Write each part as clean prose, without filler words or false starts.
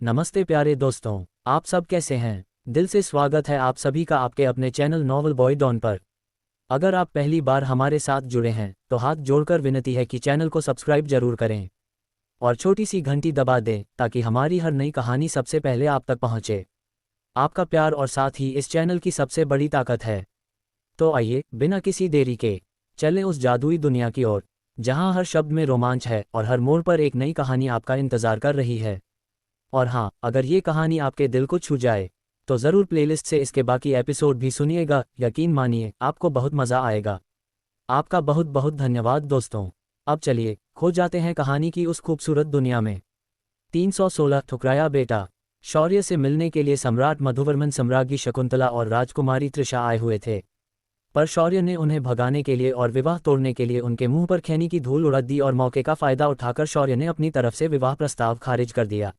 नमस्ते प्यारे दोस्तों, आप सब कैसे हैं? दिल से स्वागत है आप सभी का आपके अपने चैनल नॉवल बॉय डॉन पर। अगर आप पहली बार हमारे साथ जुड़े हैं तो हाथ जोड़कर विनती है कि चैनल को सब्सक्राइब जरूर करें और छोटी सी घंटी दबा दें ताकि हमारी हर नई कहानी सबसे पहले आप तक पहुंचे। आपका प्यार और साथ ही इस चैनल की सबसे बड़ी ताकत है। तो आइए बिना किसी देरी के चलें उस जादुई दुनिया की ओर जहां हर शब्द में रोमांच है और हर मोड़ पर एक नई कहानी आपका इंतजार कर रही है। और हाँ, अगर ये कहानी आपके दिल को छू जाए तो ज़रूर प्लेलिस्ट से इसके बाकी एपिसोड भी सुनिएगा। यकीन मानिए आपको बहुत मज़ा आएगा। आपका बहुत बहुत धन्यवाद दोस्तों। अब चलिए खो जाते हैं कहानी की उस खूबसूरत दुनिया में। 316 ठुकराया बेटा। शौर्य से मिलने के लिए सम्राट मधुवर्मन, सम्राज्ञी शकुंतला और राजकुमारी त्रिशा आए हुए थे, पर शौर्य ने उन्हें भगाने के लिए और विवाह तोड़ने के लिए उनके मुंह पर खैनी की धूल उड़ा दी और मौके का फायदा उठाकर शौर्य ने अपनी तरफ से विवाह प्रस्ताव खारिज कर दिया।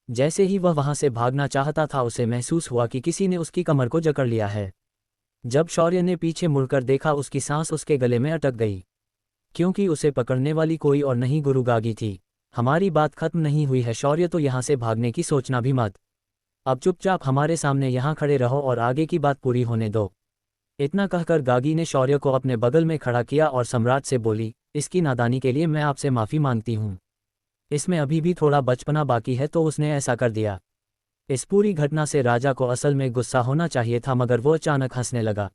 जैसे ही वह वहां से भागना चाहता था उसे महसूस हुआ कि किसी ने उसकी कमर को जकड़ लिया है। जब शौर्य ने पीछे मुड़कर देखा उसकी सांस उसके गले में अटक गई, क्योंकि उसे पकड़ने वाली कोई और नहीं गुरु गागी थी। हमारी बात खत्म नहीं हुई है शौर्य, तो यहाँ से भागने की सोचना भी मत। अब चुपचाप हमारे सामने यहाँ खड़े रहो और आगे की बात पूरी होने दो। इतना कहकर गागी ने शौर्य को अपने बगल में खड़ा किया और सम्राट से बोली, इसकी नादानी के लिए मैं आपसे माफ़ी मांगती हूँ। इसमें अभी भी थोड़ा बचपना बाकी है तो उसने ऐसा कर दिया। इस पूरी घटना से राजा को असल में गुस्सा होना चाहिए था, मगर वो अचानक हंसने लगा।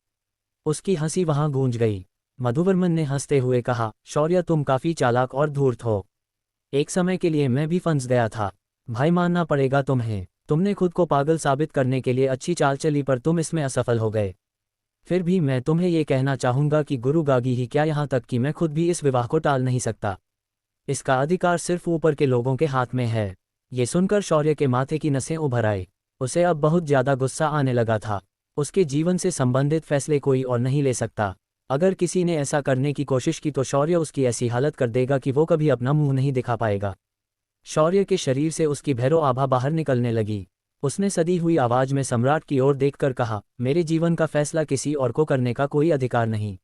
उसकी हंसी वहां गूंज गई। मधुवर्मन ने हंसते हुए कहा, शौर्य तुम काफी चालाक और धूर्त हो। एक समय के लिए मैं भी फंस गया था। भाई मानना पड़ेगा तुम्हें, तुमने खुद को पागल साबित करने के लिए अच्छी चाल चली पर तुम इसमें असफल हो गए। फिर भी मैं तुम्हें ये कहना चाहूंगा कि गुरु गागी ही क्या, यहाँ तक कि मैं खुद भी इस विवाह को टाल नहीं सकता। इसका अधिकार सिर्फ ऊपर के लोगों के हाथ में है। ये सुनकर शौर्य के माथे की नसें उभर आई। उसे अब बहुत ज्यादा गुस्सा आने लगा था। उसके जीवन से संबंधित फैसले कोई और नहीं ले सकता। अगर किसी ने ऐसा करने की कोशिश की तो शौर्य उसकी ऐसी हालत कर देगा कि वो कभी अपना मुंह नहीं दिखा पाएगा। शौर्य के शरीर से उसकी भैरो आभा बाहर निकलने लगी। उसने सदी हुई आवाज में सम्राट की ओर देखकर कहा, मेरे जीवन का फैसला किसी और को करने का कोई अधिकार नहीं।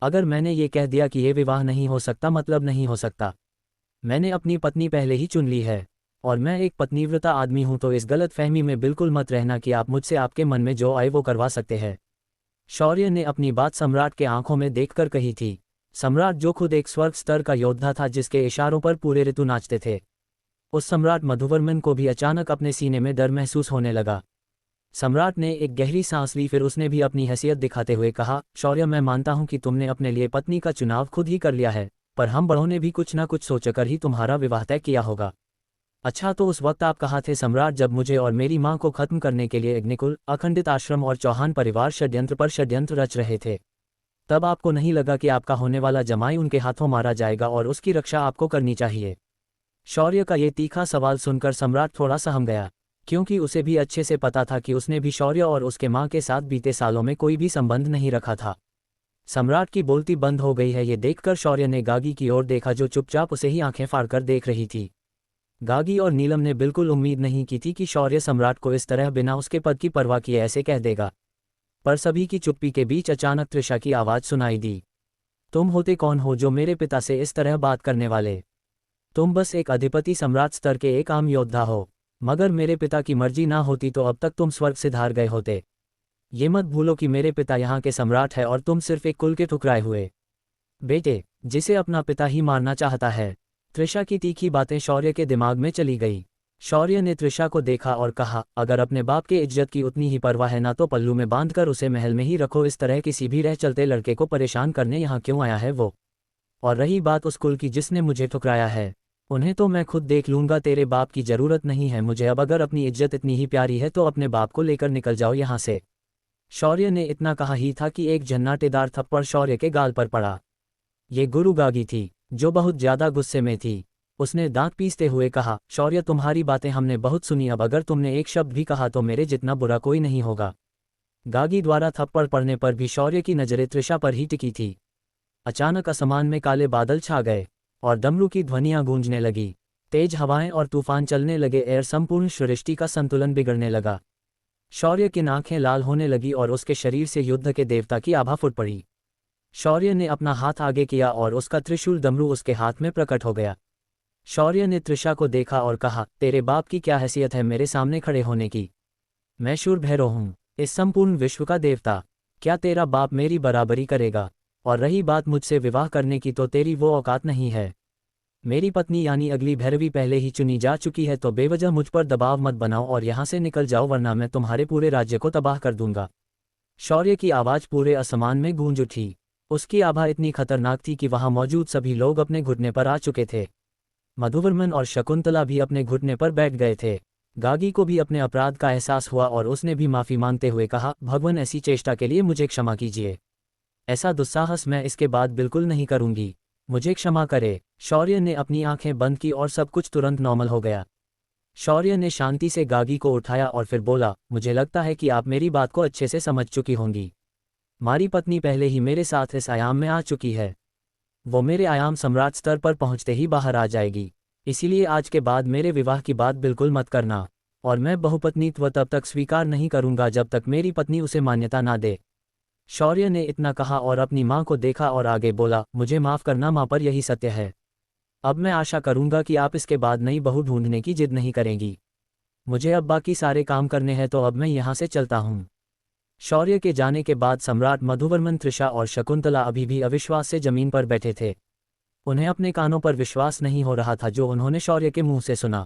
अगर मैंने ये कह दिया कि ये विवाह नहीं हो सकता, मतलब नहीं हो सकता। मैंने अपनी पत्नी पहले ही चुन ली है और मैं एक पत्नीव्रता आदमी हूं, तो इस गलत फहमी में बिल्कुल मत रहना कि आप मुझसे आपके मन में जो आए वो करवा सकते हैं। शौर्य ने अपनी बात सम्राट के आंखों में देखकर कही थी। सम्राट जो खुद एक स्वर्ग स्तर का योद्धा था, जिसके इशारों पर पूरे ऋतु नाचते थे, उस सम्राट मधुवर्मन को भी अचानक अपने सीने में डर महसूस होने लगा। सम्राट ने एक गहरी सांस ली, फिर उसने भी अपनी हैसियत दिखाते हुए कहा, शौर्य मैं मानता हूं कि तुमने अपने लिए पत्नी का चुनाव खुद ही कर लिया है, पर हम बड़ों ने भी कुछ ना कुछ सोचकर ही तुम्हारा विवाह तय किया होगा। अच्छा, तो उस वक्त आप कहाँ थे सम्राट, जब मुझे और मेरी माँ को खत्म करने के लिए अग्निकुल, अखंडित आश्रम और चौहान परिवार षड्यंत्र पर षड्यंत्र रच रहे थे? तब आपको नहीं लगा कि आपका होने वाला जमाई उनके हाथों मारा जाएगा और उसकी रक्षा आपको करनी चाहिए? शौर्य का ये तीखा सवाल सुनकर सम्राट थोड़ा सहम गया, क्योंकि उसे भी अच्छे से पता था कि उसने भी शौर्य और उसके माँ के साथ बीते सालों में कोई भी संबंध नहीं रखा था। सम्राट की बोलती बंद हो गई है, ये देखकर शौर्य ने गागी की ओर देखा जो चुपचाप उसे ही आंखें फाड़कर देख रही थी। गागी और नीलम ने बिल्कुल उम्मीद नहीं की थी कि शौर्य सम्राट को इस तरह बिना उसके पद की परवाह किए ऐसे कह देगा। पर सभी की चुप्पी के बीच अचानक त्रिशा की आवाज सुनाई दी, तुम होते कौन हो जो मेरे पिता से इस तरह बात करने वाले? तुम बस एक अधिपति सम्राट स्तर के एक आम योद्धा हो, मगर मेरे पिता की मर्जी ना होती तो अब तक तुम स्वर्ग से धार गए होते। ये मत भूलो कि मेरे पिता यहाँ के सम्राट है और तुम सिर्फ एक कुल के ठुकराए हुए बेटे, जिसे अपना पिता ही मारना चाहता है। त्रिशा की तीखी बातें शौर्य के दिमाग में चली गई। शौर्य ने त्रिशा को देखा और कहा, अगर अपने बाप के इज्जत की उतनी ही परवाह है ना तो पल्लू में बांधकर उसे महल में ही रखो। इस तरह किसी भी रह चलते लड़के को परेशान करने यहाँ क्यों आया है वो? और रही बात उस कुल की जिसने मुझे ठुकराया है, उन्हें तो मैं खुद देख लूंगा। तेरे बाप की जरूरत नहीं है मुझे अब। अगर अपनी इज्जत इतनी ही प्यारी है तो अपने बाप को लेकर निकल जाओ यहाँ से। शौर्य ने इतना कहा ही था कि एक झन्नाटेदार थप्पड़ शौर्य के गाल पर पड़ा। ये गुरु गागी थी, जो बहुत ज्यादा गुस्से में थी। उसने दांत पीसते हुए कहा, शौर्य तुम्हारी बातें हमने बहुत सुनी, अब अगर तुमने एक शब्द भी कहा तो मेरे जितना बुरा कोई नहीं होगा। गागी द्वारा थप्पड़ पड़ने पर भी शौर्य की नजरें त्रिशा पर ही टिकी थी। अचानक आसमान में काले बादल छा गए और डमरू की ध्वनियां गूंजने लगी। तेज हवाएं और तूफान चलने लगे। एयर संपूर्ण सृष्टि का संतुलन बिगड़ने लगा। शौर्य की आंखें लाल होने लगी और उसके शरीर से युद्ध के देवता की आभा फूट पड़ी। शौर्य ने अपना हाथ आगे किया और उसका त्रिशूल डमरू उसके हाथ में प्रकट हो गया। शौर्य ने तृषा को देखा और कहा, तेरे बाप की क्या हैसियत है मेरे सामने खड़े होने की? मैं शूरभैरव हूँ, इस संपूर्ण विश्व का देवता। क्या तेरा बाप मेरी बराबरी करेगा? और रही बात मुझसे विवाह करने की, तो तेरी वो औकात नहीं है। मेरी पत्नी यानी अगली भैरवी पहले ही चुनी जा चुकी है, तो बेवजह मुझ पर दबाव मत बनाओ और यहाँ से निकल जाओ, वरना मैं तुम्हारे पूरे राज्य को तबाह कर दूंगा। शौर्य की आवाज़ पूरे आसमान में गूंज उठी। उसकी आभा इतनी खतरनाक थी कि वहां मौजूद सभी लोग अपने घुटने पर आ चुके थे। मधुवर्मन और शकुंतला भी अपने घुटने पर बैठ गए थे। गागी को भी अपने अपराध का एहसास हुआ और उसने भी माफ़ी मांगते हुए कहा, भगवान, ऐसी चेष्टा के लिए मुझे क्षमा कीजिए। ऐसा दुस्साहस मैं इसके बाद बिल्कुल नहीं करूंगी। मुझे क्षमा करे। शौर्य ने अपनी आंखें बंद की और सब कुछ तुरंत नॉर्मल हो गया। शौर्य ने शांति से गागी को उठाया और फिर बोला, मुझे लगता है कि आप मेरी बात को अच्छे से समझ चुकी होंगी। मारी पत्नी पहले ही मेरे साथ इस आयाम में आ चुकी है। वो मेरे आयाम सम्राट स्तर पर पहुंचते ही बाहर आ जाएगी। इसीलिए आज के बाद मेरे विवाह की बात बिल्कुल मत करना। और मैं बहुपत्नीत्व तब तक स्वीकार नहीं करूंगा जब तक मेरी पत्नी उसे मान्यता ना दे। शौर्य ने इतना कहा और अपनी माँ को देखा और आगे बोला, मुझे माफ़ करना माँ, पर यही सत्य है। अब मैं आशा करूंगा कि आप इसके बाद नई बहू ढूंढने की जिद नहीं करेंगी। मुझे अब बाकी सारे काम करने हैं, तो अब मैं यहाँ से चलता हूँ। शौर्य के जाने के बाद सम्राट मधुवर्मन, तृषा और शकुंतला अभी भी अविश्वास से जमीन पर बैठे थे। उन्हें अपने कानों पर विश्वास नहीं हो रहा था जो उन्होंने शौर्य के मुंह से सुना।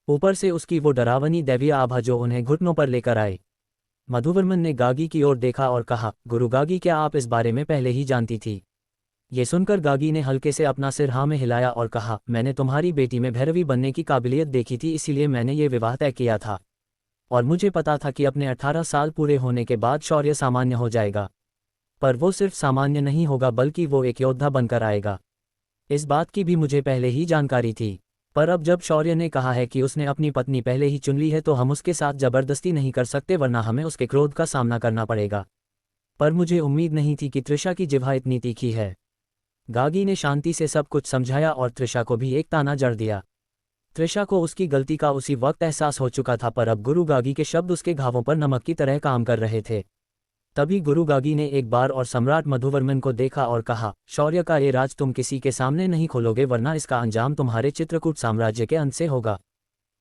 ऊपर से उसकी वो डरावनी दैवीय आभा जो उन्हें घुटनों पर लेकर आई। मधुवर्मन ने गागी की ओर देखा और कहा, गुरु गागी, क्या आप इस बारे में पहले ही जानती थी? ये सुनकर गागी ने हल्के से अपना सिर हाँ में हिलाया और कहा, मैंने तुम्हारी बेटी में भैरवी बनने की काबिलियत देखी थी, इसीलिए मैंने ये विवाह तय किया था। और मुझे पता था कि अपने 18 साल पूरे होने के बाद शौर्य सामान्य हो जाएगा। पर वो सिर्फ सामान्य नहीं होगा, बल्कि वो एक योद्धा बनकर आएगा। इस बात की भी मुझे पहले ही जानकारी थी। पर अब जब शौर्य ने कहा है कि उसने अपनी पत्नी पहले ही चुन ली है, तो हम उसके साथ जबरदस्ती नहीं कर सकते, वरना हमें उसके क्रोध का सामना करना पड़ेगा। पर मुझे उम्मीद नहीं थी कि तृषा की जिह्वा इतनी तीखी है। गागी ने शांति से सब कुछ समझाया और तृषा को भी एक ताना जड़ दिया। तृषा को उसकी गलती का उसी वक्त एहसास हो चुका था, पर अब गुरु गागी के शब्द उसके घावों पर नमक की तरह काम कर रहे थे। तभी गुरु गागी ने एक बार और सम्राट मधुवर्मन को देखा और कहा, शौर्य का ये राज तुम किसी के सामने नहीं खोलोगे, वरना इसका अंजाम तुम्हारे चित्रकूट साम्राज्य के अंत से होगा।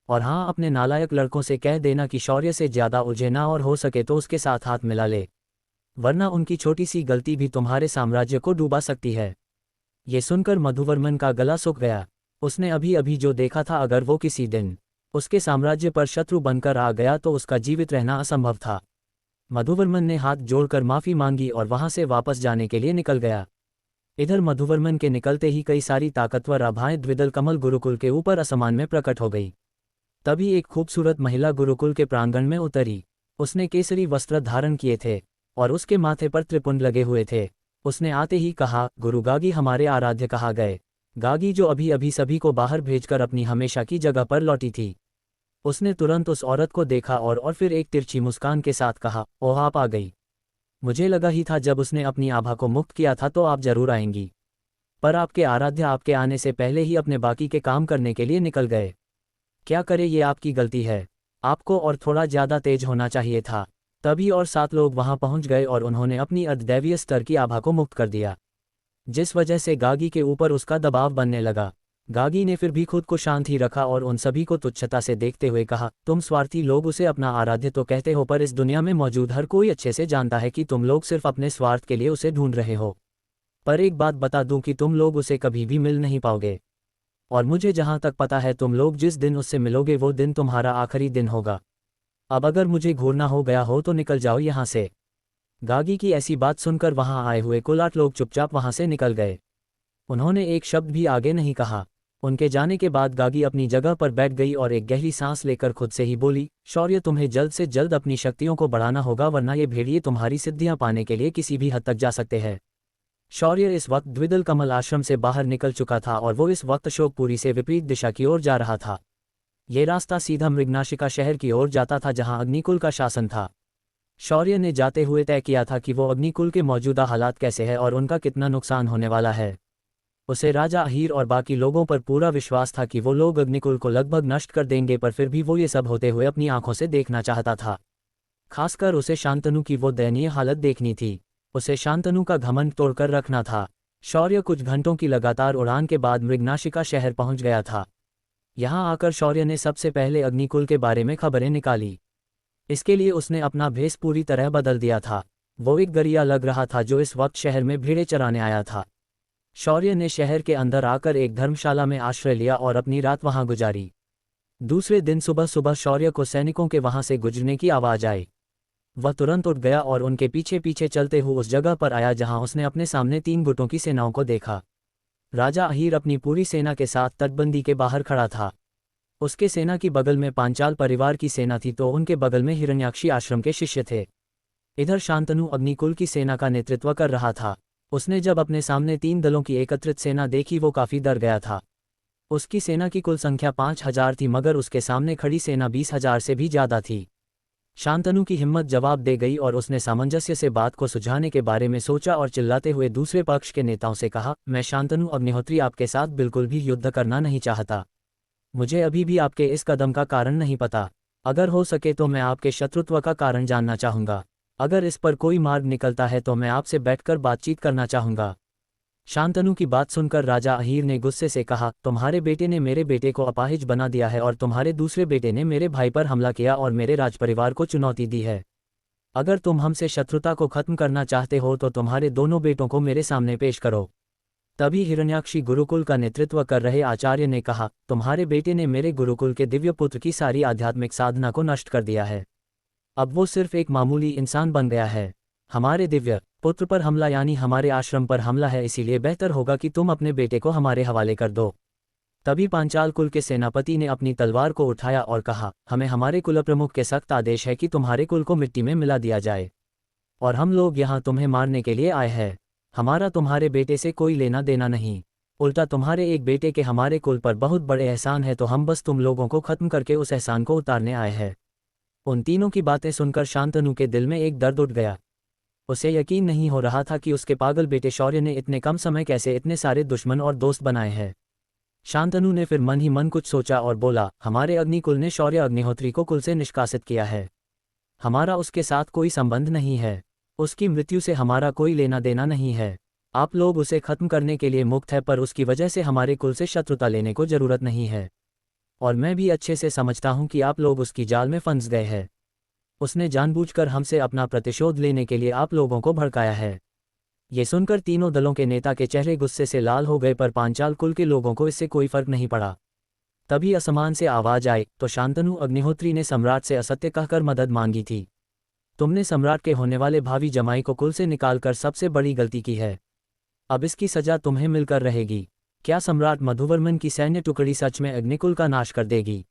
और हाँ, अपने नालायक लड़कों से कह देना कि शौर्य से ज्यादा उलझे ना, और हो सके तो उसके साथ हाथ मिला ले, वरना उनकी छोटी सी गलती भी तुम्हारे साम्राज्य को डूबा सकती है। ये सुनकर मधुवर्मन का गला सूख गया। उसने अभी अभी जो देखा था, अगर वो किसी दिन उसके साम्राज्य पर शत्रु बनकर आ गया तो उसका जीवित रहना असंभव था। मधुवर्मन ने हाथ जोड़कर माफी मांगी और वहां से वापस जाने के लिए निकल गया। इधर मधुवर्मन के निकलते ही कई सारी ताकतवर आभाएं द्विदल कमल गुरुकुल के ऊपर आसमान में प्रकट हो गई। तभी एक खूबसूरत महिला गुरुकुल के प्रांगण में उतरी। उसने केसरी वस्त्र धारण किए थे और उसके माथे पर त्रिपुंड लगे हुए थे। उसने आते ही कहा, गुरु गागी, हमारे आराध्य कहाँ गए? गागी जो अभी अभी सभी को बाहर भेजकर अपनी हमेशा की जगह पर लौटी थी। उसने तुरंत उस औरत को देखा और फिर एक तिरछी मुस्कान के साथ कहा, ओह, आप आ गई। मुझे लगा ही था जब उसने अपनी आभा को मुक्त किया था तो आप जरूर आएंगी। पर आपके आराध्य आपके आने से पहले ही अपने बाकी के काम करने के लिए निकल गए। क्या करे, ये आपकी गलती है। आपको और थोड़ा ज्यादा तेज होना चाहिए था। तभी और 7 लोग वहां पहुंच गए और उन्होंने अपनी अर्धदैवीय स्तर की आभा को मुक्त कर दिया, जिस वजह से गागी के ऊपर उसका दबाव बनने लगा। गागी ने फिर भी खुद को शांत ही रखा और उन सभी को तुच्छता से देखते हुए कहा, तुम स्वार्थी लोग उसे अपना आराध्य तो कहते हो, पर इस दुनिया में मौजूद हर कोई अच्छे से जानता है कि तुम लोग सिर्फ अपने स्वार्थ के लिए उसे ढूंढ रहे हो। पर एक बात बता दूं कि तुम लोग उसे कभी भी मिल नहीं पाओगे। और मुझे जहां तक पता है, तुम लोग जिस दिन उससे मिलोगे वो दिन तुम्हारा आखिरी दिन होगा। अब अगर मुझे घूरना हो गया हो तो निकल जाओ यहाँ से। गागी की ऐसी बात सुनकर वहां आए हुए कुल 8 लोग चुपचाप वहां से निकल गए। उन्होंने एक शब्द भी आगे नहीं कहा। उनके जाने के बाद गागी अपनी जगह पर बैठ गई और एक गहरी सांस लेकर खुद से ही बोली, शौर्य, तुम्हें जल्द से जल्द अपनी शक्तियों को बढ़ाना होगा, वरना ये भेड़िए तुम्हारी सिद्धियां पाने के लिए किसी भी हद तक जा सकते हैं। शौर्य इस वक्त द्विदल कमल आश्रम से बाहर निकल चुका था और वो इस वक्त अशोकपुरी से विपरीत दिशा की ओर जा रहा था। ये रास्ता सीधा मृगनाशिका शहर की ओर जाता था, जहां अग्निकुल का शासन था। शौर्य ने जाते हुए तय किया था कि वो अग्निकुल के मौजूदा हालात कैसे हैं और उनका कितना नुकसान होने वाला है। उसे राजा अहीर और बाकी लोगों पर पूरा विश्वास था कि वो लोग अग्निकुल को लगभग नष्ट कर देंगे, पर फिर भी वो ये सब होते हुए अपनी आंखों से देखना चाहता था। खासकर उसे शांतनु की वो दयनीय हालत देखनी थी। उसे शांतनु का घमंड तोड़कर रखना था। शौर्य कुछ घंटों की लगातार उड़ान के बाद मृगनाशिका शहर पहुंच गया था। यहाँ आकर शौर्य ने सबसे पहले अग्निकुल के बारे में खबरें निकाली। इसके लिए उसने अपना भेष पूरी तरह बदल दिया था। वो एक गरिया लग रहा था जो इस वक्त शहर में भेड़ें चराने आया था। शौर्य ने शहर के अंदर आकर एक धर्मशाला में आश्रय लिया और अपनी रात वहां गुजारी। दूसरे दिन सुबह सुबह शौर्य को सैनिकों के वहां से गुजरने की आवाज आई। वह तुरंत उठ गया और उनके पीछे पीछे चलते हुए उस जगह पर आया जहां उसने अपने सामने 3 गुटों की सेनाओं को देखा। राजा अहीर अपनी पूरी सेना के साथ तटबंदी के बाहर खड़ा था। उसके सेना की बगल में पांचाल परिवार की सेना थी तो उनके बगल में हिरण्याक्षी आश्रम के शिष्य थे। इधर शांतनु अग्निकुल की सेना का नेतृत्व कर रहा था। उसने जब अपने सामने 3 दलों की एकत्रित सेना देखी वो काफी डर गया था। उसकी सेना की कुल संख्या 5000 थी मगर उसके सामने खड़ी सेना 20,000 से भी ज्यादा थी। शांतनु की हिम्मत जवाब दे गई और उसने सामंजस्य से बात को सुलझाने के बारे में सोचा और चिल्लाते हुए दूसरे पक्ष के नेताओं से कहा, मैं शांतनु अग्निहोत्री आपके साथ बिल्कुल भी युद्ध करना नहीं चाहता। मुझे अभी भी आपके इस कदम का कारण नहीं पता। अगर हो सके तो मैं आपके शत्रुत्व का कारण जानना चाहूंगा। अगर इस पर कोई मार्ग निकलता है तो मैं आपसे बैठकर बातचीत करना चाहूंगा। शांतनु की बात सुनकर राजा अहीर ने गुस्से से कहा, तुम्हारे बेटे ने मेरे बेटे को अपाहिज बना दिया है और तुम्हारे दूसरे बेटे ने मेरे भाई पर हमला किया और मेरे राजपरिवार को चुनौती दी है। अगर तुम हमसे शत्रुता को खत्म करना चाहते हो तो तुम्हारे दोनों बेटों को मेरे सामने पेश करो। तभी हिरण्याक्षी गुरुकुल का नेतृत्व कर रहे आचार्य ने कहा, तुम्हारे बेटे ने मेरे गुरुकुल के दिव्य पुत्र की सारी आध्यात्मिक साधना को नष्ट कर दिया है। अब वो सिर्फ एक मामूली इंसान बन गया है। हमारे दिव्य पुत्र पर हमला यानी हमारे आश्रम पर हमला है, इसीलिए बेहतर होगा कि तुम अपने बेटे को हमारे हवाले कर दो। तभी पांचाल कुल के सेनापति ने अपनी तलवार को उठाया और कहा, हमें हमारे कुलप्रमुख के सख्त आदेश है कि तुम्हारे कुल को मिट्टी में मिला दिया जाए और हम लोग यहाँ तुम्हें मारने के लिए आए हैं। हमारा तुम्हारे बेटे से कोई लेना देना नहीं, उल्टा तुम्हारे एक बेटे के हमारे कुल पर बहुत बड़े एहसान है तो हम बस तुम लोगों को खत्म करके उस एहसान को उतारने आए हैं। उन तीनों की बातें सुनकर शांतनु के दिल में एक दर्द उठ गया। उसे यकीन नहीं हो रहा था कि उसके पागल बेटे शौर्य ने इतने कम समय कैसे इतने सारे दुश्मन और दोस्त बनाए हैं। शांतनु ने फिर मन ही मन कुछ सोचा और बोला, हमारे अग्निकुल ने शौर्य अग्निहोत्री को कुल से निष्कासित किया है। हमारा उसके साथ कोई संबंध नहीं है। उसकी मृत्यु से हमारा कोई लेना देना नहीं है। आप लोग उसे खत्म करने के लिए मुक्त है पर उसकी वजह से हमारे कुल से शत्रुता लेने को जरूरत नहीं है। और मैं भी अच्छे से समझता हूं कि आप लोग उसकी जाल में फंस गए हैं। उसने जानबूझकर हमसे अपना प्रतिशोध लेने के लिए आप लोगों को भड़काया है। ये सुनकर तीनों दलों के नेता के चेहरे गुस्से से लाल हो गए पर पांचाल कुल के लोगों को इससे कोई फर्क नहीं पड़ा। तभी असमान से आवाज आई तो शांतनु अग्निहोत्री ने सम्राट से असत्य कहकर मदद मांगी थी। तुमने सम्राट के होने वाले भावी जमाई को कुल से निकालकर सबसे बड़ी गलती की है। अब इसकी सजा तुम्हें मिलकर रहेगी। क्या सम्राट मधुवर्मन की सैन्य टुकड़ी सच में अग्निकुल का नाश कर देगी?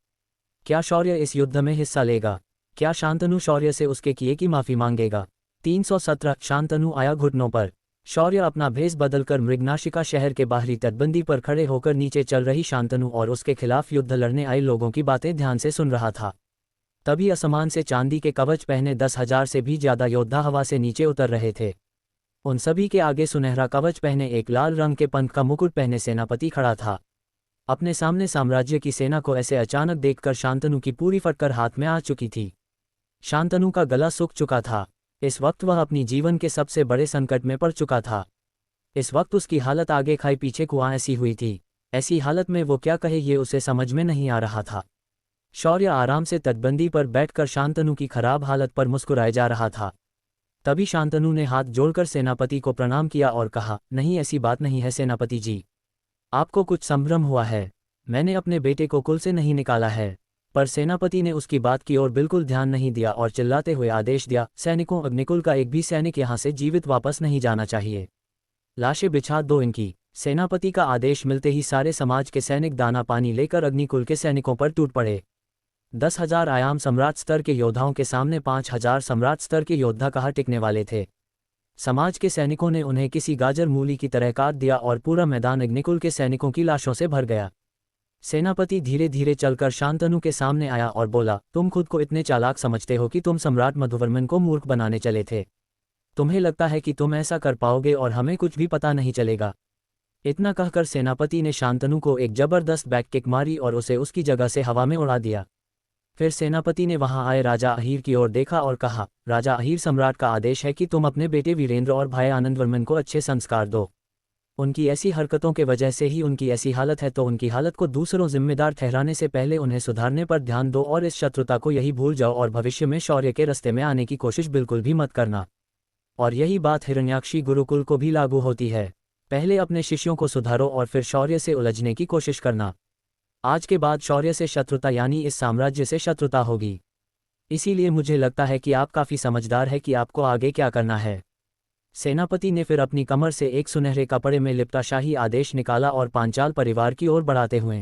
क्या शौर्य इस युद्ध में हिस्सा लेगा? क्या शांतनु शौर्य से उसके किए की माफी मांगेगा? 317 शांतनु आया घुटनों पर। शौर्य अपना भेष बदलकर मृगनाशिका शहर के बाहरी तटबंदी पर खड़े होकर नीचे चल रही शांतनु और उसके खिलाफ युद्ध लड़ने आए लोगों की बातें ध्यान से सुन रहा था। तभी आसमान से चांदी के कवच पहने 10,000 से भी ज्यादा योद्धा हवा से नीचे उतर रहे थे। उन सभी के आगे सुनहरा कवच पहने एक लाल रंग के पंख का मुकुट पहने सेनापति खड़ा था। अपने सामने साम्राज्य की सेना को ऐसे अचानक देखकर शांतनु की पूरी फटकर हाथ में आ चुकी थी। शांतनु का गला सूख चुका था। इस वक्त वह अपनी जीवन के सबसे बड़े संकट में पड़ चुका था। इस वक्त उसकी हालत आगे खाई पीछे कुआं ऐसी हुई थी। ऐसी हालत में वो क्या कहे ये उसे समझ में नहीं आ रहा था। शौर्य आराम से तटबंदी पर बैठकर शांतनु की खराब हालत पर मुस्कुराए जा रहा था। तभी शांतनु ने हाथ जोड़कर सेनापति को प्रणाम किया और कहा, नहीं ऐसी बात नहीं है सेनापति जी, आपको कुछ संभ्रम हुआ है। मैंने अपने बेटे को कुल से नहीं निकाला है। पर सेनापति ने उसकी बात की ओर बिल्कुल ध्यान नहीं दिया और चिल्लाते हुए आदेश दिया, सैनिकों अग्निकुल का एक भी सैनिक यहाँ से जीवित वापस नहीं जाना चाहिए। लाशें बिछा दो इनकी। सेनापति का आदेश मिलते ही सारे समाज के सैनिक दाना पानी लेकर अग्निकुल के सैनिकों पर टूट पड़े। 10,000 आयाम सम्राट स्तर के योद्धाओं के सामने 5,000 सम्राट स्तर के योद्धा कहाँ टिकने वाले थे। समाज के सैनिकों ने उन्हें किसी गाजर मूली की तरह काट दिया और पूरा मैदान अग्निकुल के सैनिकों की लाशों से भर गया। सेनापति धीरे धीरे चलकर शांतनु के सामने आया और बोला, तुम खुद को इतने चालाक समझते हो कि तुम सम्राट मधुवर्मन को मूर्ख बनाने चले थे। तुम्हें लगता है कि तुम ऐसा कर पाओगे और हमें कुछ भी पता नहीं चलेगा। इतना कहकर सेनापति ने शांतनु को एक जबरदस्त बैक किक मारी और उसे उसकी जगह से हवा में उड़ा दिया। फिर सेनापति ने वहां आए राजा अहीर की ओर देखा और कहा, राजा अहीर, सम्राट का आदेश है कि तुम अपने बेटे वीरेंद्र और भाई आनंदवर्मन को अच्छे संस्कार दो। उनकी ऐसी हरकतों के वजह से ही उनकी ऐसी हालत है, तो उनकी हालत को दूसरों जिम्मेदार ठहराने से पहले उन्हें सुधारने पर ध्यान दो और इस शत्रुता को यही भूल जाओ और भविष्य में शौर्य के रास्ते में आने की कोशिश बिल्कुल भी मत करना। और यही बात हिरण्याक्षी गुरुकुल को भी लागू होती है। पहले अपने शिष्यों को सुधारो और फिर शौर्य से उलझने की कोशिश करना। आज के बाद शौर्य से शत्रुता यानी इस साम्राज्य से शत्रुता होगी। इसीलिए मुझे लगता है कि आप काफ़ी समझदार है कि आपको आगे क्या करना है। सेनापति ने फिर अपनी कमर से एक सुनहरे कपड़े में लिपटा शाही आदेश निकाला और पांचाल परिवार की ओर बढ़ाते हुए